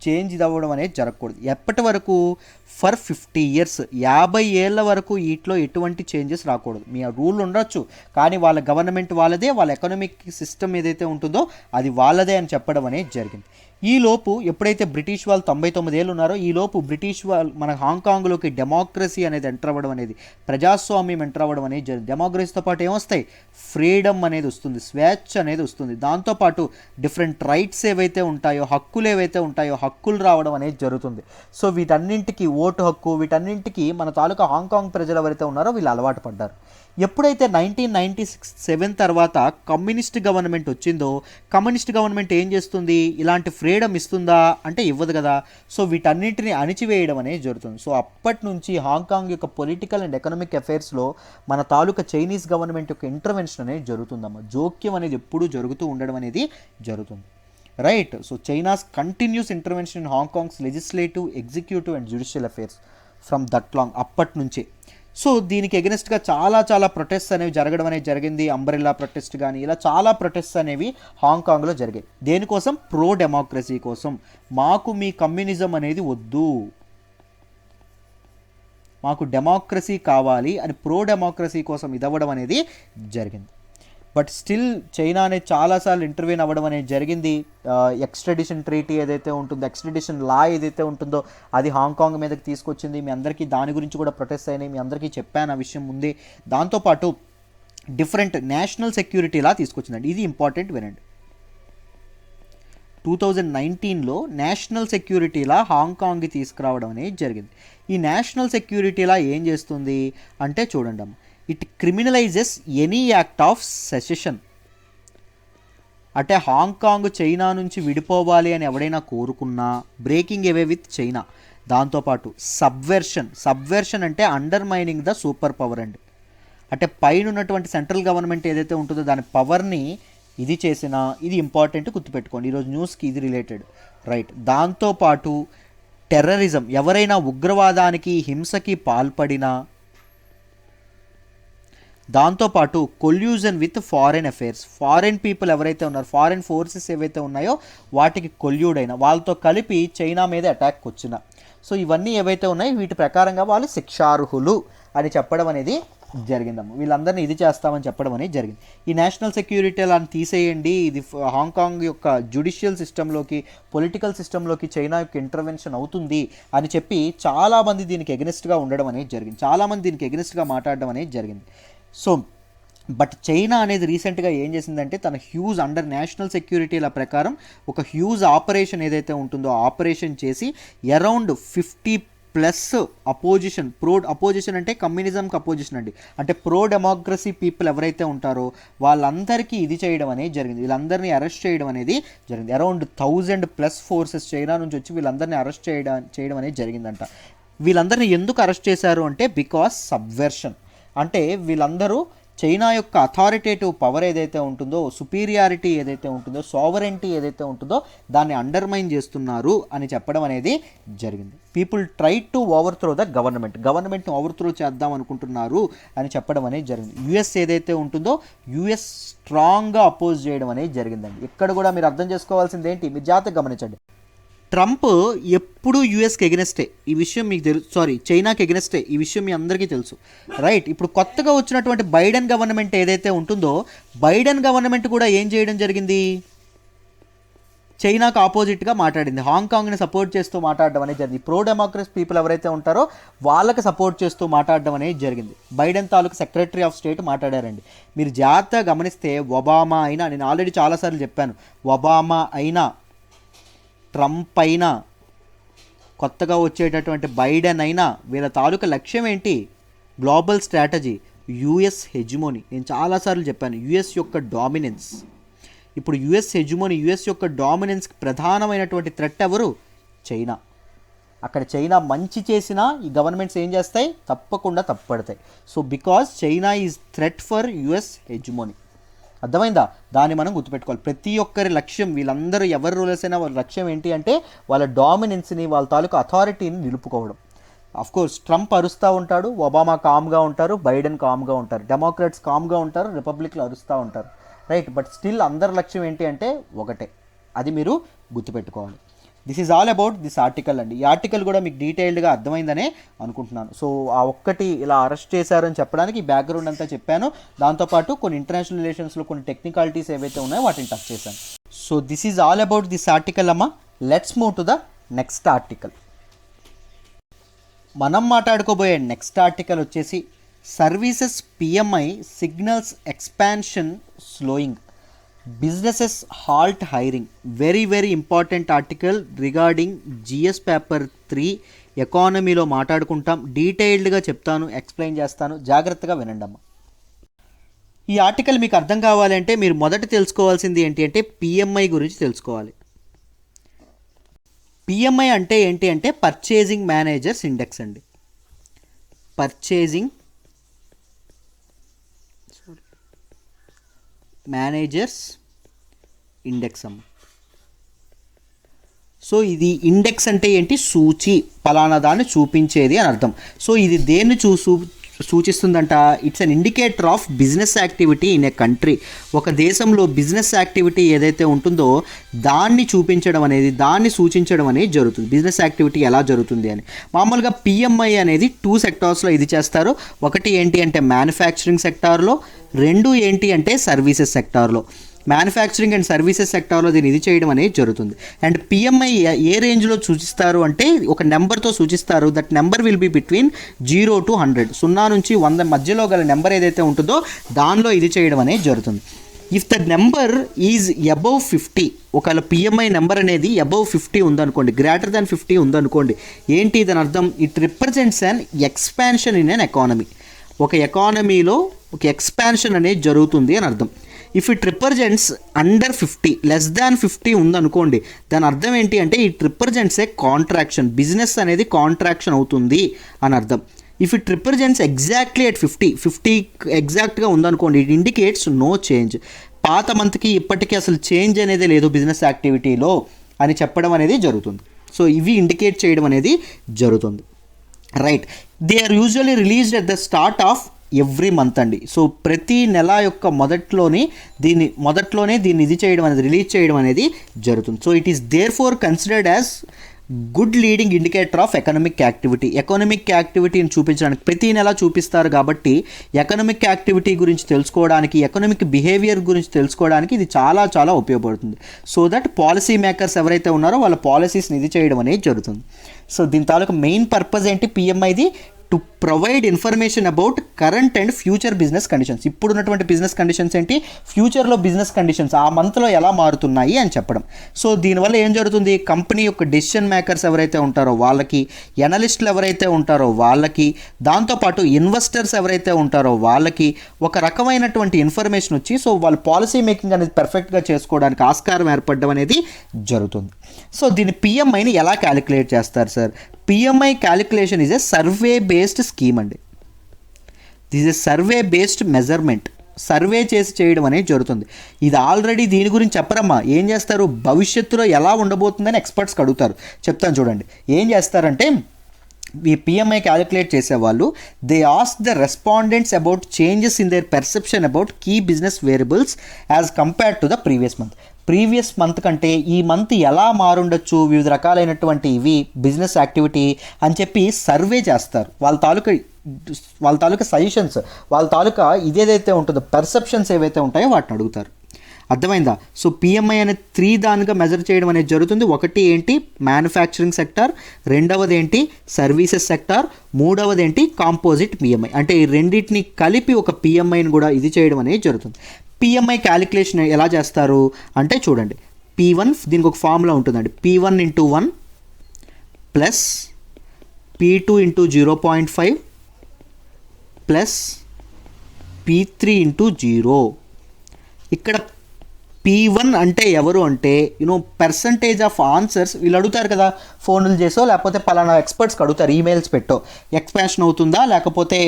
చేంజ్ అవ్వడం అనేది జరగకూడదు. ఎప్పటి వరకు? ఫర్ 50 ఇయర్స్, 50 ఏళ్ళ వరకు వీటిలో ఎటువంటి చేంజెస్ రాకూడదు. మీ రూల్ ఉండొచ్చు కానీ వాళ్ళ గవర్నమెంట్ వాళ్ళదే, వాళ్ళ ఎకనామిక్ సిస్టమ్ ఏదైతే ఉంటుందో అది వాళ్ళదే అని చెప్పడం అనేది జరిగింది. ఈలోపు ఎప్పుడైతే బ్రిటిష్ వాళ్ళు 99 ఏళ్ళు ఉన్నారో ఈలోపు బ్రిటిష్ వాళ్ళు మన హాంకాంగ్లోకి డెమోక్రసీ అనేది ఎంటర్ అవ్వడం అనేది, ప్రజాస్వామ్యం ఎంటర్ అవ్వడం అనేది జరిగింది. డెమోక్రసీతో పాటు ఏమొస్తాయి? ఫ్రీడమ్ అనేది వస్తుంది, స్వేచ్ఛ అనేది వస్తుంది. దాంతోపాటు డిఫరెంట్ రైట్స్ ఏవైతే ఉంటాయో, హక్కులు ఏవైతే ఉంటాయో హక్కులు రావడం అనేది జరుగుతుంది. సో వీటన్నింటికి ఓటు హక్కు, వీటన్నింటికి మన తాలూకా హాంకాంగ్ ప్రజలు ఎవరైతే ఉన్నారో వీళ్ళు అలవాటు పడ్డారు. ఎప్పుడైతే 1997 తర్వాత కమ్యూనిస్ట్ గవర్నమెంట్ వచ్చిందో కమ్యూనిస్ట్ గవర్నమెంట్ ఏం చేస్తుంది? ఇలాంటి ఫ్రీడమ్ ఇస్తుందా అంటే ఇవ్వదు కదా. సో వీటన్నింటిని అణిచివేయడం అనేది జరుగుతుంది. సో అప్పటి నుంచి హాంకాంగ్ యొక్క పొలిటికల్ అండ్ ఎకనామిక్ అఫైర్స్లో మన తాలూకా చైనీస్ గవర్నమెంట్ యొక్క ఇంటర్వెన్షన్ అనేది జరుగుతుందమ్మా. జోక్యం అనేది ఎప్పుడూ జరుగుతూ ఉండడం అనేది జరుగుతుంది. Right. So China's continuous intervention in Hong Kong's legislative, executive and judicial affairs from that long, అప్పటి నుంచే. సో దీనికి ఎగెనెస్ట్గా చాలా ప్రొటెస్ట్ అనేవి జరగడం అనేది జరిగింది. అంబ్రెల్లా ప్రొటెస్ట్ కానీ ఇలా చాలా ప్రొటెస్ట్ అనేవి హాంకాంగ్లో జరిగాయి. దేనికోసం? ప్రో డెమోక్రసీ కోసం. మాకు మీ కమ్యూనిజం అనేది వద్దు, మాకు డెమోక్రసీ కావాలి అని ప్రో డెమోక్రసీ కోసం ఇదవ్వడం అనేది జరిగింది. బట్ స్టిల్ చైనా అనేది చాలాసార్లు ఇంటర్వ్యూన్ అవ్వడం అనేది జరిగింది. ఎక్స్ట్రాడిషన్ ట్రీటీ ఏదైతే ఉంటుందో, ఎక్స్ట్రాడిషన్ లా ఏదైతే ఉంటుందో అది హాంకాంగ్ మీదకి తీసుకొచ్చింది. మీ అందరికీ దాని గురించి కూడా ప్రొటెస్ట్ అయినాయి, మీ అందరికీ చెప్పాను ఆ విషయం ముందే. దాంతోపాటు డిఫరెంట్ నేషనల్ సెక్యూరిటీ లా తీసుకొచ్చిందండి. ఇది ఇంపార్టెంట్ వినండి. 2019లో నేషనల్ సెక్యూరిటీ లా హాంకాంగ్కి తీసుకురావడం అనేది జరిగింది. ఈ నేషనల్ సెక్యూరిటీ లా ఏం చేస్తుంది అంటే చూడండి అమ్మ, it క్రిమినలైజెస్ any act of cessation. అంటే హాంకాంగ్ చైనా నుంచి విడిపోవాలి అని ఎవడైనా కోరుకున్నా, బ్రేకింగ్ అవే విత్ చైనా, దాంతోపాటు సబ్వర్షన్ అంటే అండర్మైనింగ్ ద సూపర్ పవర్ అండి. అంటే పైన ఉన్నటువంటి సెంట్రల్ గవర్నమెంట్ ఏదైతే ఉంటుందో దాని పవర్ని ఇది చేసినా, ఇది ఇంపార్టెంట్ గుర్తుపెట్టుకోండి, ఈరోజు న్యూస్కి ఇది రిలేటెడ్. రైట్. దాంతోపాటు టెర్రరిజం, ఎవరైనా ఉగ్రవాదానికి హింసకి పాల్పడినా, దాంతోపాటు collusion with foreign affairs, foreign people ఎవరైతే ఉన్నారో, ఫారెన్ ఫోర్సెస్ ఏవైతే ఉన్నాయో వాటికి కొల్యూడ్ అయినా, వాళ్ళతో కలిపి చైనా మీద అటాక్ వచ్చిన, సో ఇవన్నీ ఏవైతే ఉన్నాయో వీటి ప్రకారంగా వాళ్ళు శిక్షార్హులు అని చెప్పడం అనేది జరిగిందమ్మ. వీళ్ళందరినీ ఇది చేస్తామని చెప్పడం అనేది జరిగింది. ఈ నేషనల్ సెక్యూరిటీ అలా తీసేయండి, ఇది హాంకాంగ్ యొక్క జ్యుడిషియల్ సిస్టంలోకి, పొలిటికల్ సిస్టంలోకి చైనా యొక్క ఇంటర్వెన్షన్ అవుతుంది అని చెప్పి చాలామంది దీనికి ఎగనెస్ట్గా ఉండడం అనేది జరిగింది, చాలామంది దీనికి ఎగనెస్ట్గా మాట్లాడడం అనేది జరిగింది. సో బట్ చైనా అనేది రీసెంట్గా ఏం చేసిందంటే తన హ్యూజ్ అండర్ నేషనల్ సెక్యూరిటీల ప్రకారం ఒక హ్యూజ్ ఆపరేషన్ ఏదైతే ఉంటుందో ఆపరేషన్ చేసి అరౌండ్ 50+ అపోజిషన్, అపోజిషన్ అంటే కమ్యూనిజంకి అపోజిషన్ అండి, అంటే ప్రో డెమోక్రసీ పీపుల్ ఎవరైతే ఉంటారో వాళ్ళందరికీ ఇది చేయడం అనేది జరిగింది, వీళ్ళందరినీ అరెస్ట్ చేయడం అనేది జరిగింది. అరౌండ్ 1000+ ఫోర్సెస్ చైనా నుంచి వచ్చి వీళ్ళందరినీ అరెస్ట్ చేయడం అనేది జరిగిందంట. వీళ్ళందరినీ ఎందుకు అరెస్ట్ చేశారు అంటే బికాస్ సబ్వర్షన్, అంటే వీళ్ళందరూ చైనా యొక్క అథారిటేటివ్ పవర్ ఏదైతే ఉంటుందో, సుపీరియారిటీ ఏదైతే ఉంటుందో, సావరెంటీ ఏదైతే ఉంటుందో దాన్ని అండర్మైన్ చేస్తున్నారు అని చెప్పడం అనేది జరిగింది. పీపుల్ ట్రై టు ఓవర్త్రో ద గవర్నమెంట్ని ఓవర్త్రో చేద్దాం అనుకుంటున్నారు అని చెప్పడం అనేది జరిగింది. యుఎస్ ఏదైతే ఉంటుందో యుఎస్ స్ట్రాంగ్గా అపోజ్ చేయడం అనేది జరిగిందండి. ఇక్కడ కూడా మీరు అర్థం చేసుకోవాల్సింది ఏంటి, మీరు జాగ్రత్తగా గమనించండి. ట్రంప్ ఎప్పుడు యూఎస్కి ఎగనెస్టే, ఈ విషయం మీకు తెలుసు, చైనాకి ఎగనెస్టే, ఈ విషయం మీ అందరికీ తెలుసు, రైట్. ఇప్పుడు కొత్తగా వచ్చినటువంటి బైడెన్ గవర్నమెంట్ ఏదైతే ఉంటుందో బైడెన్ గవర్నమెంట్ కూడా ఏం చేయడం జరిగింది, చైనాకు ఆపోజిట్గా మాట్లాడింది, హాంకాంగ్ని సపోర్ట్ చేస్తూ మాట్లాడడం అనేది జరిగింది. ప్రో డెమోక్రసీ పీపుల్ ఎవరైతే ఉంటారో వాళ్ళకి సపోర్ట్ చేస్తూ మాట్లాడడం అనేది జరిగింది. బైడెన్ తాలూకు సెక్రటరీ ఆఫ్ స్టేట్ మాట్లాడారండి. మీరు జాగ్రత్తగా గమనిస్తే ఒబామా అయినా, నేను ఆల్రెడీ చాలాసార్లు చెప్పాను, ఒబామా అయినా, ట్రంప్ అయినా, కొత్తగా వచ్చేటటువంటి బైడెన్ అయినా, వీళ్ళ తాలూకా లక్ష్యం ఏంటి, గ్లోబల్ స్ట్రాటజీ, యుఎస్ హెజిమోనీ. నేను చాలాసార్లు చెప్పాను యుఎస్ యొక్క డామినెన్స్. ఇప్పుడు యుఎస్ హెజిమోనీ, యుఎస్ యొక్క డామినెన్స్కి ప్రధానమైనటువంటి థ్రెట్ ఎవరు, చైనా. అక్కడ చైనా మంచి చేసినా ఈ గవర్నమెంట్స్ ఏం చేస్తాయి, తప్పకుండా తప్పపడతాయి. So because China is threat for US hegemony. అర్థమైందా, దాన్ని మనం గుర్తుపెట్టుకోవాలి. ప్రతి ఒక్కరి లక్ష్యం, వీళ్ళందరూ ఎవరు రూలర్స్ అయినా వాళ్ళ లక్ష్యం ఏంటి అంటే వాళ్ళ డామినెన్స్ని, వాళ్ళ తాలూకు అథారిటీని నిలుపుకోవడం. అఫ్కోర్స్ ట్రంప్ అరుస్తూ ఉంటాడు, ఒబామా కామ్గా ఉంటారు, బైడెన్ కామ్గా ఉంటారు, డెమోక్రాట్స్ కామ్గా ఉంటారు, రిపబ్లిక్లు అరుస్తూ ఉంటారు, రైట్. బట్ స్టిల్ అందరి లక్ష్యం ఏంటి అంటే ఒకటే, అది మీరు గుర్తుపెట్టుకోవాలి. This is all about this article అండి. ఈ ఆర్టికల్ కూడా మీకు డీటెయిల్డ్గా అర్థమైందనే అనుకుంటున్నాను. సో ఆ ఒక్కటి ఇలా అరెస్ట్ చేశారని చెప్పడానికి ఈ బ్యాక్గ్రౌండ్ అంతా చెప్పాను. దాంతోపాటు కొన్ని ఇంటర్నేషనల్ రిలేషన్స్లో కొన్ని టెక్నికాలిటీస్ ఏవైతే ఉన్నాయో వాటిని టచ్ చేశాను. So this is all about this article అమ్మా. Let's move to the next article. మనం మాట్లాడుకోబోయే నెక్స్ట్ ఆర్టికల్ వచ్చేసి services PMI signals expansion slowing, businesses halt hiring. Very important article regarding GS paper 3 ఎకానమీలో మాట్లాడుకుంటాం. డీటెయిల్డ్గా చెప్తాను, ఎక్స్ప్లెయిన్ చేస్తాను, జాగ్రత్తగా వినండి అమ్మ. ఈ ఆర్టికల్ మీకు అర్థం కావాలంటే మీరు మొదట తెలుసుకోవాల్సింది ఏంటి అంటే పిఎంఐ గురించి తెలుసుకోవాలి. పిఎంఐ అంటే ఏంటి అంటే పర్చేజింగ్ మేనేజర్స్ ఇండెక్స్ అండి. పర్చేజింగ్ మేనేజర్స్ ఇండెక్స్ అమ్మ. సో ఇది ఇండెక్స్ అంటే ఏంటి, సూచి, పలానా దాన్ని చూపించేది అని అర్థం. సో ఇది దేన్ని సూచిస్తుందంట, it's an indicator of business activity in a country. ఒక దేశంలో బిజినెస్ యాక్టివిటీ ఏదైతే ఉంటుందో దాన్ని చూపించడం అనేది, దాన్ని సూచించడం అనేది జరుగుతుంది. బిజినెస్ యాక్టివిటీ ఎలా జరుగుతుంది అని. మామూలుగా పిఎంఐ అనేది 2 సెక్టార్స్లో ఇది చేస్తారు. ఒకటి ఏంటి అంటే మ్యానుఫ్యాక్చరింగ్ సెక్టార్లో, 2 ఏంటి అంటే సర్వీసెస్ సెక్టార్లో. మ్యానుఫ్యాక్చరింగ్ అండ్ సర్వీసెస్ సెక్టార్లో దీన్ని ఇది చేయడం అనేది జరుగుతుంది. అండ్ పిఎంఐ ఏ రేంజ్లో సూచిస్తారు అంటే ఒక నెంబర్తో సూచిస్తారు. That number will be between 0 to 100, 0 నుంచి 100 మధ్యలో గల నెంబర్ ఏదైతే ఉంటుందో దానిలో ఇది చేయడం అనేది జరుగుతుంది. If the number is above 50, ఒకవేళ పిఎంఐ నెంబర్ అనేది అబవ్ 50 ఉందనుకోండి, గ్రేటర్ దాన్ 50 ఉందనుకోండి, ఏంటి దాని అర్థం, it represents an expansion in an economy. ఒక ఎకానమీలో ఒక ఎక్స్పాన్షన్ అనేది జరుగుతుంది అని అర్థం. If it represents under 50, less than 50 ఉందనుకోండి, దాని అర్థం ఏంటి అంటే it represents A contraction, business అనేది కాంట్రాక్షన్ అవుతుంది అని అర్థం. If it represents exactly at 50 ఎగ్జాక్ట్గా ఉందనుకోండి, ఇట్ ఇండికేట్స్ నో చేంజ్, పాత మంత్కి ఇప్పటికీ అసలు చేంజ్ అనేది లేదు బిజినెస్ యాక్టివిటీలో అని చెప్పడం అనేది జరుగుతుంది. సో ఇవి ఇండికేట్ చేయడం అనేది జరుగుతుంది, right. They are usually released at the start of every month అండి. సో ప్రతి నెల యొక్క మొదట్లోనే దీన్ని ఇది చేయడం అనేది, రిలీజ్ చేయడం అనేది జరుగుతుంది. So it is therefore considered as good leading indicator of economic activity. Economic యాక్టివిటీని చూపించడానికి ప్రతి నెల చూపిస్తారు కాబట్టి ఎకనామిక్ యాక్టివిటీ గురించి తెలుసుకోవడానికి, ఎకనామిక్ బిహేవియర్ గురించి తెలుసుకోవడానికి ఇది చాలా చాలా ఉపయోగపడుతుంది. సో దట్ పాలసీ మేకర్స్ ఎవరైతే ఉన్నారో వాళ్ళ పాలసీస్ని ఇది చేయడం అనేది జరుగుతుంది. సో దీని తాలూకు మెయిన్ పర్పస్ ఏంటి పిఎంఐది? To provide information about current and future business conditions. ఇప్పుడున్నటువంటి బిజినెస్ కండిషన్స్ ఏంటి, ఫ్యూచర్లో బిజినెస్ కండిషన్స్ ఆ మంత్లో ఎలా మారుతున్నాయి అని చెప్పడం. సో దీనివల్ల ఏం జరుగుతుంది, కంపెనీ యొక్క డెసిషన్ మేకర్స్ ఎవరైతే ఉంటారో వాళ్ళకి, ఎనలిస్టులు ఎవరైతే ఉంటారో వాళ్ళకి, దాంతోపాటు ఇన్వెస్టర్స్ ఎవరైతే ఉంటారో వాళ్ళకి ఒక రకమైనటువంటి ఇన్ఫర్మేషన్ వచ్చి సో వాళ్ళు పాలసీ మేకింగ్ అనేది పర్ఫెక్ట్గా చేసుకోవడానికి ఆస్కారం ఏర్పడడం అనేది జరుగుతుంది. సో దీన్ని పిఎంఐని ఎలా క్యాలిక్యులేట్ చేస్తారు sir? PMI calculation is a survey based scheme అండి. This a survey based measurement. Survey చేసి చేయడం అనేది జరుగుతుంది. ఇది ఆల్రెడీ దీని గురించి చెప్పరమ్మా. ఏం చేస్తారు, భవిష్యత్తులో ఎలా ఉండబోతుందని ఎక్స్పర్ట్స్కి అడుగుతారు. చెప్తాను చూడండి. ఏం చేస్తారంటే ఈ పిఎంఐ క్యాలిక్యులేట్ చేసేవాళ్ళు they ask the respondents about changes in their perception about key business variables as compared to the previous month. Previous month కంటే ఈ మంత్ ఎలా మారుండొచ్చు, వివిధ రకాలైనటువంటి ఇవి బిజినెస్ యాక్టివిటీ అని చెప్పి సర్వే చేస్తారు. వాళ్ళ తాలూకా సజెషన్స్, వాళ్ళ తాలూకా ఇదేదైతే ఉంటుందో పర్సెప్షన్స్ ఏవైతే ఉంటాయో వాటిని అడుగుతారు. అర్థమైందా? సో పిఎంఐ అనేది 3 దానిగా మెజర్ చేయడం అనేది జరుగుతుంది. ఒకటి ఏంటి, మ్యానుఫ్యాక్చరింగ్ సెక్టార్. రెండవది ఏంటి, సర్వీసెస్ సెక్టార్. మూడవది ఏంటి, కాంపోజిట్ పిఎంఐ. అంటే ఈ రెండింటిని కలిపి ఒక పిఎంఐని కూడా ఇది చేయడం అనేది జరుగుతుంది. పిఎంఐ క్యాలిక్యులేషన్ ఎలా చేస్తారు అంటే చూడండి, P1 దీనికి ఒక ఫార్ములా ఉంటుందండి. P1 × 1 plus P2 × 0.5 plus P3 × 0. ఇక్కడ P1 అంటే ఎవరు అంటే పర్సంటేజ్ ఆఫ్ ఆన్సర్స్. వీళ్ళు అడుగుతారు కదా, ఫోన్లు చేసో లేకపోతే పలానా ఎక్స్పర్ట్స్కి అడుగుతారు, ఈమెయిల్స్ పెట్టో, ఎక్స్పాన్షన్ అవుతుందా లేకపోతే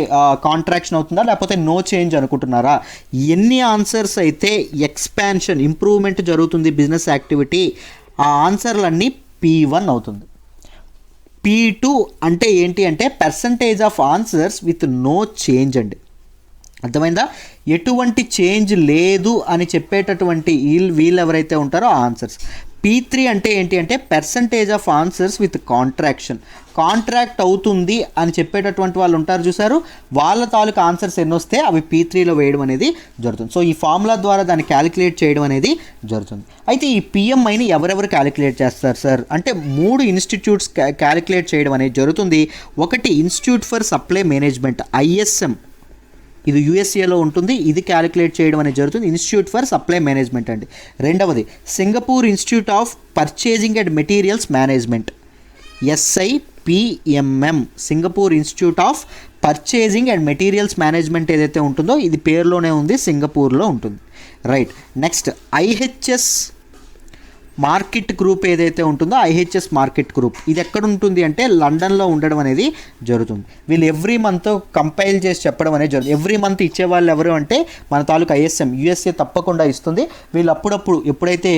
కాంట్రాక్షన్ అవుతుందా లేకపోతే నో చేంజ్ అనుకుంటున్నారా, ఎన్ని ఆన్సర్స్ అయితే ఎక్స్పాన్షన్ ఇంప్రూవ్మెంట్ జరుగుతుంది బిజినెస్ యాక్టివిటీ, ఆ ఆన్సర్లన్నీ P1 అవుతుంది. P2 అంటే ఏంటి అంటే percentage of answers with no change అండి. అర్థమైందా? ఎటువంటి చేంజ్ లేదు అని చెప్పేటటువంటి వీళ్ళు ఎవరైతే ఉంటారో ఆ ఆన్సర్స్. P3 అంటే ఏంటి అంటే percentage of answers with contraction. Contract అవుతుంది అని చెప్పేటటువంటి వాళ్ళు ఉంటారు చూసారు, వాళ్ళ తాలూకు ఆన్సర్స్ ఎన్ని వస్తే అవి P3లో వేయడం అనేది జరుగుతుంది. సో ఈ ఫార్ములా ద్వారా దాన్ని క్యాలిక్యులేట్ చేయడం అనేది జరుగుతుంది. అయితే ఈ పిఎంఐని ఎవరెవరు క్యాలిక్యులేట్ చేస్తారు సార్ అంటే 3 ఇన్స్టిట్యూట్స్ క్యాలిక్యులేట్ చేయడం అనేది జరుగుతుంది. ఒకటి institute for supply management, ISM, ఇది యూఎస్ఏలో ఉంటుంది. ఇది క్యాలిక్యులేట్ చేయడం అనేది జరుగుతుంది, ఇన్స్టిట్యూట్ ఫర్ సప్లై మేనేజ్మెంట్ అండి. రెండవది Singapore institute of purchasing and materials management, SIPMM, Singapore institute of purchasing and materials management ఏదైతే ఉంటుందో ఇది పేరులోనే ఉంది, సింగపూర్లో ఉంటుంది. Right. Next IHS market group ఏదైతే ఉంటుందో IHS మార్కెట్ గ్రూప్ ఇది ఎక్కడ ఉంటుంది అంటే లండన్లో ఉండడం అనేది జరుగుతుంది. వీళ్ళు ఎవ్రీ మంత్ కంపైల్ చేసి చెప్పడం అనేది జరుగుతుంది. ఎవ్రీ మంత్ ఇచ్చేవాళ్ళు ఎవరు అంటే మన తాలూకు ISM, USA తప్పకుండా ఇస్తుంది. వీళ్ళు అప్పుడప్పుడు ఎప్పుడైతే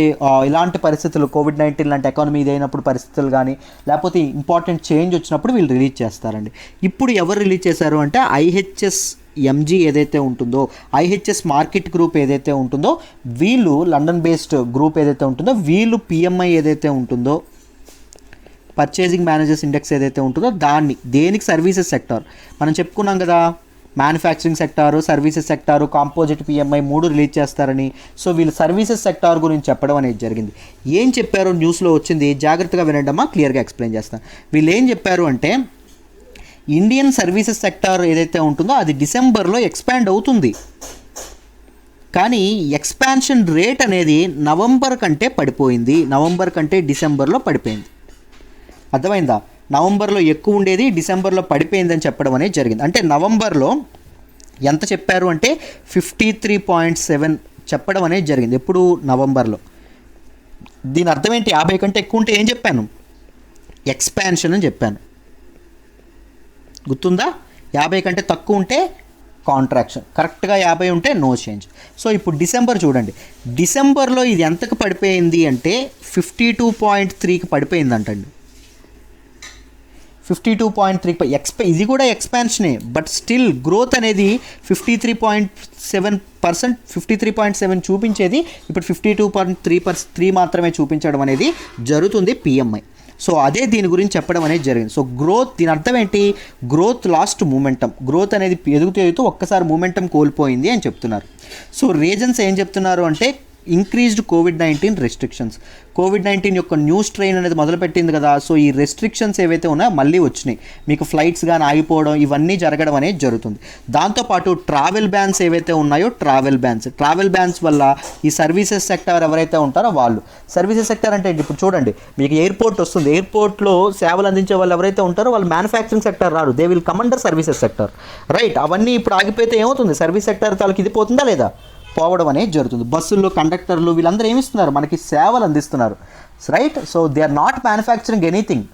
ఇలాంటి పరిస్థితులు COVID-19 లాంటి ఎకానమీ ఇదైనప్పుడు పరిస్థితులు కానీ లేకపోతే ఇంపార్టెంట్ చేంజ్ వచ్చినప్పుడు వీళ్ళు రిలీజ్ చేస్తారండి. ఇప్పుడు ఎవరు రిలీజ్ చేశారు అంటే IHSMG ఏదైతే ఉంటుందో, IHS మార్కెట్ గ్రూప్ ఏదైతే ఉంటుందో వీళ్ళు లండన్ బేస్డ్ గ్రూప్ ఏదైతే ఉంటుందో వీళ్ళు PMI ఏదైతే ఉంటుందో పర్చేజింగ్ మేనేజర్స్ ఇండెక్స్ ఏదైతే ఉంటుందో దాన్ని దేనికి సర్వీసెస్ సెక్టార్ మనం చెప్పుకున్నాం కదా, manufacturing sector, services sector, composite PMI 3 release చేస్తారని. సో వీళ్ళు సర్వీసెస్ సెక్టార్ గురించి చెప్పడం అనేది జరిగింది. ఏం చెప్పారో న్యూస్లో వచ్చింది, జాగ్రత్తగా వినండమ్మా, క్లియర్గా ఎక్స్ప్లెయిన్ చేస్తాను. వీళ్ళు ఏం చెప్పారు అంటే ఇండియన్ సర్వీసెస్ సెక్టార్ ఏదైతే ఉంటుందో అది డిసెంబర్లో ఎక్స్పాండ్ అవుతుంది, కానీ ఎక్స్పాన్షన్ రేట్ అనేది నవంబర్ కంటే పడిపోయింది, నవంబర్ కంటే డిసెంబర్లో పడిపోయింది. అర్థమైందా? నవంబర్లో ఎక్కువ ఉండేది డిసెంబర్లో పడిపోయిందని చెప్పడం అనేది జరిగింది. అంటే నవంబర్లో ఎంత చెప్పారు అంటే 53.7 చెప్పడం అనేది జరిగింది. ఎప్పుడు? నవంబర్లో. దీని అర్థం ఏంటి? 50 కంటే ఎక్కువ ఉంటే ఏం చెప్పాను? ఎక్స్పాన్షన్ అని చెప్పాను, గుర్తుందా? 50 కంటే తక్కువ ఉంటే కాంట్రాక్షన్, కరెక్ట్గా 50 ఉంటే నో చేంజ్. సో ఇప్పుడు డిసెంబర్ చూడండి, డిసెంబర్లో ఇది ఎంతకు పడిపోయింది అంటే 52.3కి పడిపోయింది అంటండి. 52.3 ఇది కూడా ఎక్స్పాన్షనే, బట్ స్టిల్ గ్రోత్ అనేది 53.7%, 53.7 చూపించేది ఇప్పుడు 52.3 మాత్రమే చూపించడం అనేది జరుగుతుంది PMI. సో అదే దీని గురించి చెప్పడం అనేది జరిగింది. సో గ్రోత్, దీని అర్థం ఏంటి? గ్రోత్ లాస్ట్ మూమెంటం, గ్రోత్ అనేది ఎదుగుతూ ఒక్కసారి మూమెంటం కోల్పోయింది అని చెప్తున్నారు. సో రీజన్స్ ఏం చెప్తున్నారు అంటే ఇంక్రీజ్డ్ కోవిడ్-19 రెస్ట్రిక్షన్స్. కోవిడ్-19 యొక్క న్యూ స్ట్రెయిన్ అనేది మొదలుపెట్టింది కదా, సో ఈ రెస్ట్రిక్షన్స్ ఏవైతే ఉన్నాయో మళ్ళీ వచ్చినాయి. మీకు ఫ్లైట్స్ కానీ ఆగిపోవడం ఇవన్నీ జరగడం అనేది జరుగుతుంది. దాంతోపాటు ట్రావెల్ బ్యాన్స్ ఏవైతే ఉన్నాయో ట్రావెల్ బ్యాన్స్ వల్ల ఈ సర్వీసెస్ సెక్టర్ ఎవరైతే ఉంటారో వాళ్ళు, సర్వీసెస్ సెక్టర్ అంటే ఇప్పుడు చూడండి, మీకు ఎయిర్పోర్ట్ వస్తుంది, ఎయిర్పోర్ట్లో సేవలు అందించే వాళ్ళు ఎవరైతే ఉంటారో వాళ్ళు మ్యానుఫ్యాక్చరింగ్ సెక్టర్ రారు, they will come under services sector, right. అవన్నీ ఇప్పుడు ఆగిపోతే ఏమవుతుంది? సర్వీస్ సెక్టర్ తాలూకు ఇది పోతుందా లేదా? పోవడం అనేది జరుగుతుంది. బస్సుల్లో కండక్టర్లు వీళ్ళందరూ ఏమిస్తున్నారు? మనకి సేవలు అందిస్తున్నారు, right. So they are not manufacturing anything,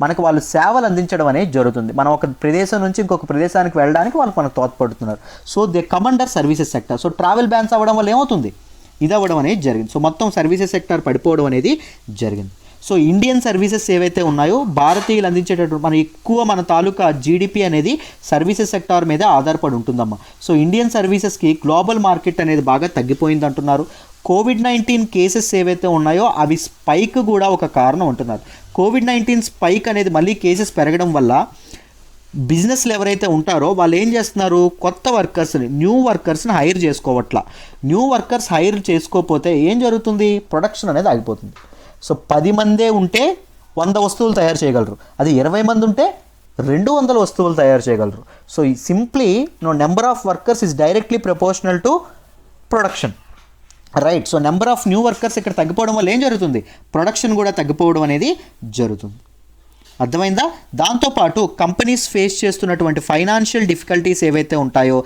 మనకు వాళ్ళు సేవలు అందించడం అనేది జరుగుతుంది. మనం ఒక ప్రదేశం నుంచి ఇంకొక ప్రదేశానికి వెళ్ళడానికి వాళ్ళు మనకు తోడ్పడుతున్నారు. So they come under services sector. So travel bans అవ్వడం వల్ల ఏమవుతుంది? ఇది అవ్వడం అనేది జరిగింది. సో మొత్తం సర్వీసెస్ సెక్టర్ పడిపోవడం అనేది జరిగింది. సో ఇండియన్ సర్వీసెస్ ఏవైతే ఉన్నాయో భారతీయులు అందించేటటువంటి మన తాలూకా జీడిపి అనేది సర్వీసెస్ సెక్టార్ మీద ఆధారపడి ఉంటుందమ్మా. సో ఇండియన్ సర్వీసెస్కి గ్లోబల్ మార్కెట్ అనేది బాగా తగ్గిపోయింది అంటున్నారు. కోవిడ్-19 కేసెస్ ఏవైతే ఉన్నాయో అవి స్పైక్ కూడా ఒక కారణం అంటున్నారు. కోవిడ్-19 స్పైక్ అనేది మళ్ళీ కేసెస్ పెరగడం వల్ల బిజినెస్లు ఎవరైతే ఉంటారో వాళ్ళు ఏం చేస్తున్నారు? కొత్త వర్కర్స్ని, న్యూ వర్కర్స్ని హైర్ చేసుకోవట్లా. న్యూ వర్కర్స్ హైర్ చేసుకోకపోతే ఏం జరుగుతుంది? ప్రొడక్షన్ అనేది ఆగిపోతుంది. సో 10 మందే ఉంటే 100 వస్తువులు తయారు చేయగలరు, అది 20 మంది ఉంటే 200 వస్తువులు తయారు చేయగలరు. So simply number of workers is directly proportional to production, right. So number of new workers ఇక్కడ తగ్గిపోవడం వల్ల ఏం జరుగుతుంది? ప్రొడక్షన్ కూడా తగ్గిపోవడం అనేది జరుగుతుంది. అర్థమైందా? దాంతోపాటు కంపెనీస్ ఫేస్ చేస్తున్నటువంటి ఫైనాన్షియల్ డిఫికల్టీస్ ఏవైతే ఉంటాయో,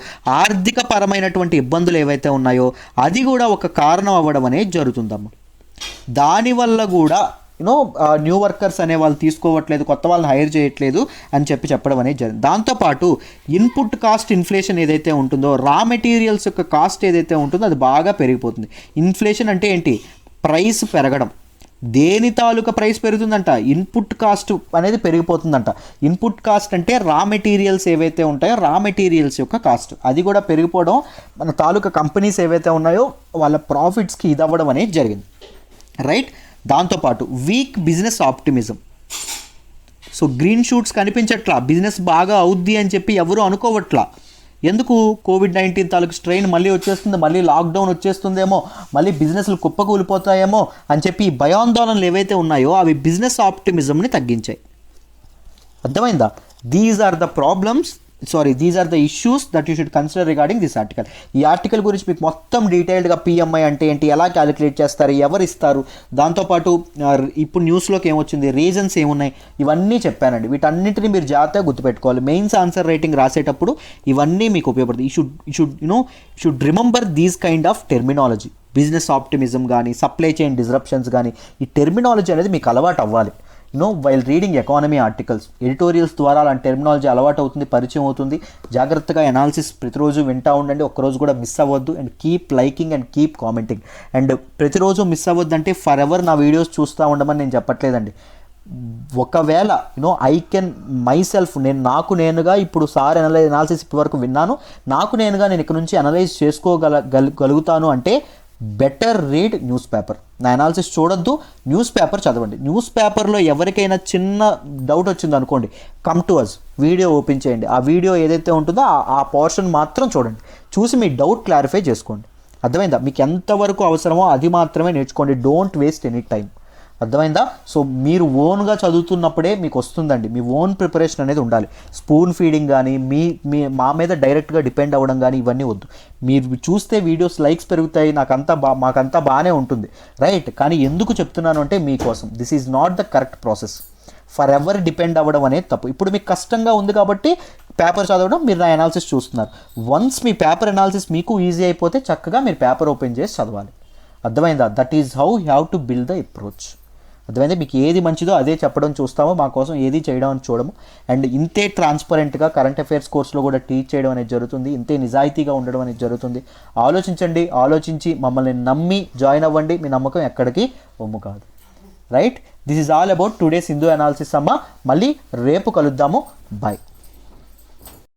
ఆర్థిక పరమైనటువంటి ఇబ్బందులు ఏవైతే ఉన్నాయో అది కూడా ఒక కారణం అవ్వడం అనేది జరుగుతుందమ్మా. దానివల్ల కూడా న్యూ వర్కర్స్ అనే వాళ్ళు తీసుకోవట్లేదు, కొత్త వాళ్ళని హైర్ చేయట్లేదు అని చెప్పడం అనేది జరిగింది. దాంతోపాటు ఇన్పుట్ కాస్ట్ ఇన్ఫ్లేషన్ ఏదైతే ఉంటుందో, రా మెటీరియల్స్ యొక్క కాస్ట్ ఏదైతే ఉంటుందో అది బాగా పెరిగిపోతుంది. ఇన్ఫ్లేషన్ అంటే ఏంటి? ప్రైస్ పెరగడం. దేని తాలూకా ప్రైస్ పెరుగుతుందంట? ఇన్పుట్ కాస్ట్ అనేది పెరిగిపోతుందంట. ఇన్పుట్ కాస్ట్ అంటే రా మెటీరియల్స్ ఏవైతే ఉంటాయో రా మెటీరియల్స్ యొక్క కాస్ట్ అది కూడా పెరిగిపోవడం మన తాలూకా కంపెనీస్ ఏవైతే ఉన్నాయో వాళ్ళ ప్రాఫిట్స్కి ఇది అవ్వడం అనేది జరిగింది, రైట్. దాంతోపాటు weak business optimism. So green shoots కనిపించట్లా, బిజినెస్ బాగా అవుద్ది అని చెప్పి ఎవరు అనుకోవట్లా. ఎందుకు? కోవిడ్-19 తాలూకు స్ట్రెయిన్ మళ్ళీ వచ్చేస్తుంది, మళ్ళీ లాక్డౌన్ వచ్చేస్తుందేమో, మళ్ళీ బిజినెస్లు కుప్పకూలిపోతాయేమో అని చెప్పి ఈ భయాందోళనలు ఏవైతే ఉన్నాయో అవి బిజినెస్ ఆప్టిమిజంని తగ్గించాయి. అర్థమైందా? These are the issues that you should consider regarding this article. ఈ ఆర్టికల్ గురించి మీకు మొత్తం డీటెయిల్డ్గా పిఎంఐ అంటే ఏంటి, ఎలా క్యాలిక్యులేట్ చేస్తారు, ఎవరు ఇస్తారు, దాంతోపాటు ఇప్పుడు న్యూస్లోకి ఏమొచ్చింది, రీజన్స్ ఏమున్నాయి, ఇవన్నీ చెప్పానండి. వీటన్నిటిని మీరు జాగ్రత్తగా గుర్తుపెట్టుకోవాలి. మెయిన్స్ ఆన్సర్ రైటింగ్ రాసేటప్పుడు ఇవన్నీ మీకు ఉపయోగపడుతుంది. Should remember these kind of terminology. Business optimism కానీ, సప్లై చైన్ డిస్రప్షన్స్ కానీ, ఈ టెర్మినాలజీ అనేది మీకు అలవాటు అవ్వాలి. While reading economy articles, editorials ద్వారా అలాంటి టెర్మినాలజీ అలవాటు అవుతుంది, పరిచయం అవుతుంది. జాగ్రత్తగా అనాలిసిస్ ప్రతిరోజు వింటూ ఉండండి, ఒక్కరోజు కూడా మిస్ అవ్వద్దు. And keep liking and keep commenting. And ప్రతిరోజు మిస్ అవ్వద్దు అంటే ఫర్ ఎవర్ నా వీడియోస్ చూస్తూ ఉండమని నేను చెప్పట్లేదండి. ఒకవేళ ఐ కెన్ మైసెల్ఫ్, నాకు నేనుగా ఇప్పుడు సార్ అనాలిసిస్ ఇప్పటివరకు విన్నాను, నాకు నేనుగా నేను ఇక్కడ నుంచి అనలైజ్ చేసుకోగలుగుతాను అంటే బెటర్ రీడ్ న్యూస్ పేపర్. నా అనాలిసిస్ చూడొద్దు, న్యూస్ పేపర్ చదవండి. న్యూస్ పేపర్లో ఎవరికైనా చిన్న డౌట్ వచ్చింది అనుకోండి, come to us, video open చేయండి. ఆ వీడియో ఏదైతే ఉంటుందో ఆ పోర్షన్ మాత్రం చూడండి, చూసి మీ డౌట్ క్లారిఫై చేసుకోండి. అర్థమైందా? మీకు ఎంతవరకు అవసరమో అది మాత్రమే నేర్చుకోండి. Don't waste any time. అర్థమైందా? సో మీరు ఓన్గా చదువుతున్నప్పుడే మీకు వస్తుందండి. మీ ఓన్ ప్రిపరేషన్ అనేది ఉండాలి. స్పూన్ ఫీడింగ్ కానీ మా మీద డైరెక్ట్గా డిపెండ్ అవ్వడం కానీ ఇవన్నీ వద్దు. మీరు చూస్తే వీడియోస్ లైక్స్ పెరుగుతాయి, మాకంతా బాగానే ఉంటుంది, రైట్. కానీ ఎందుకు చెప్తున్నాను అంటే మీకోసం. This is not the correct process. For ever depend అవ్వడం అనేది తప్పు. ఇప్పుడు మీకు కష్టంగా ఉంది కాబట్టి పేపర్ చదవడం, మీరు నా అనాలిసిస్ చూస్తున్నారు. వన్స్ మీ పేపర్ అనాలిసిస్ మీకు ఈజీ అయిపోతే చక్కగా మీరు పేపర్ ఓపెన్ చేసి చదవాలి. అర్థమైందా? That is how you have to build the approach. అర్థమైంది? మీకు ఏది మంచిదో అదే చెప్పడం చూస్తామో, మా కోసం ఏది చేయడం అని చూడము. అండ్ ఇంతే ట్రాన్స్పరెంట్గా కరెంట్ అఫైర్స్ కోర్సులో కూడా టీచ్ చేయడం అనేది జరుగుతుంది. ఇంతే నిజాయితీగా ఉండడం అనేది జరుగుతుంది. ఆలోచించండి, ఆలోచించి మమ్మల్ని నమ్మి జాయిన్ అవ్వండి. మీ నమ్మకం ఎక్కడికి ఒమ్ము కాదు, right. This is all about today's Hindu analysis అమ్మ. మళ్ళీ రేపు కలుద్దాము. బాయ్.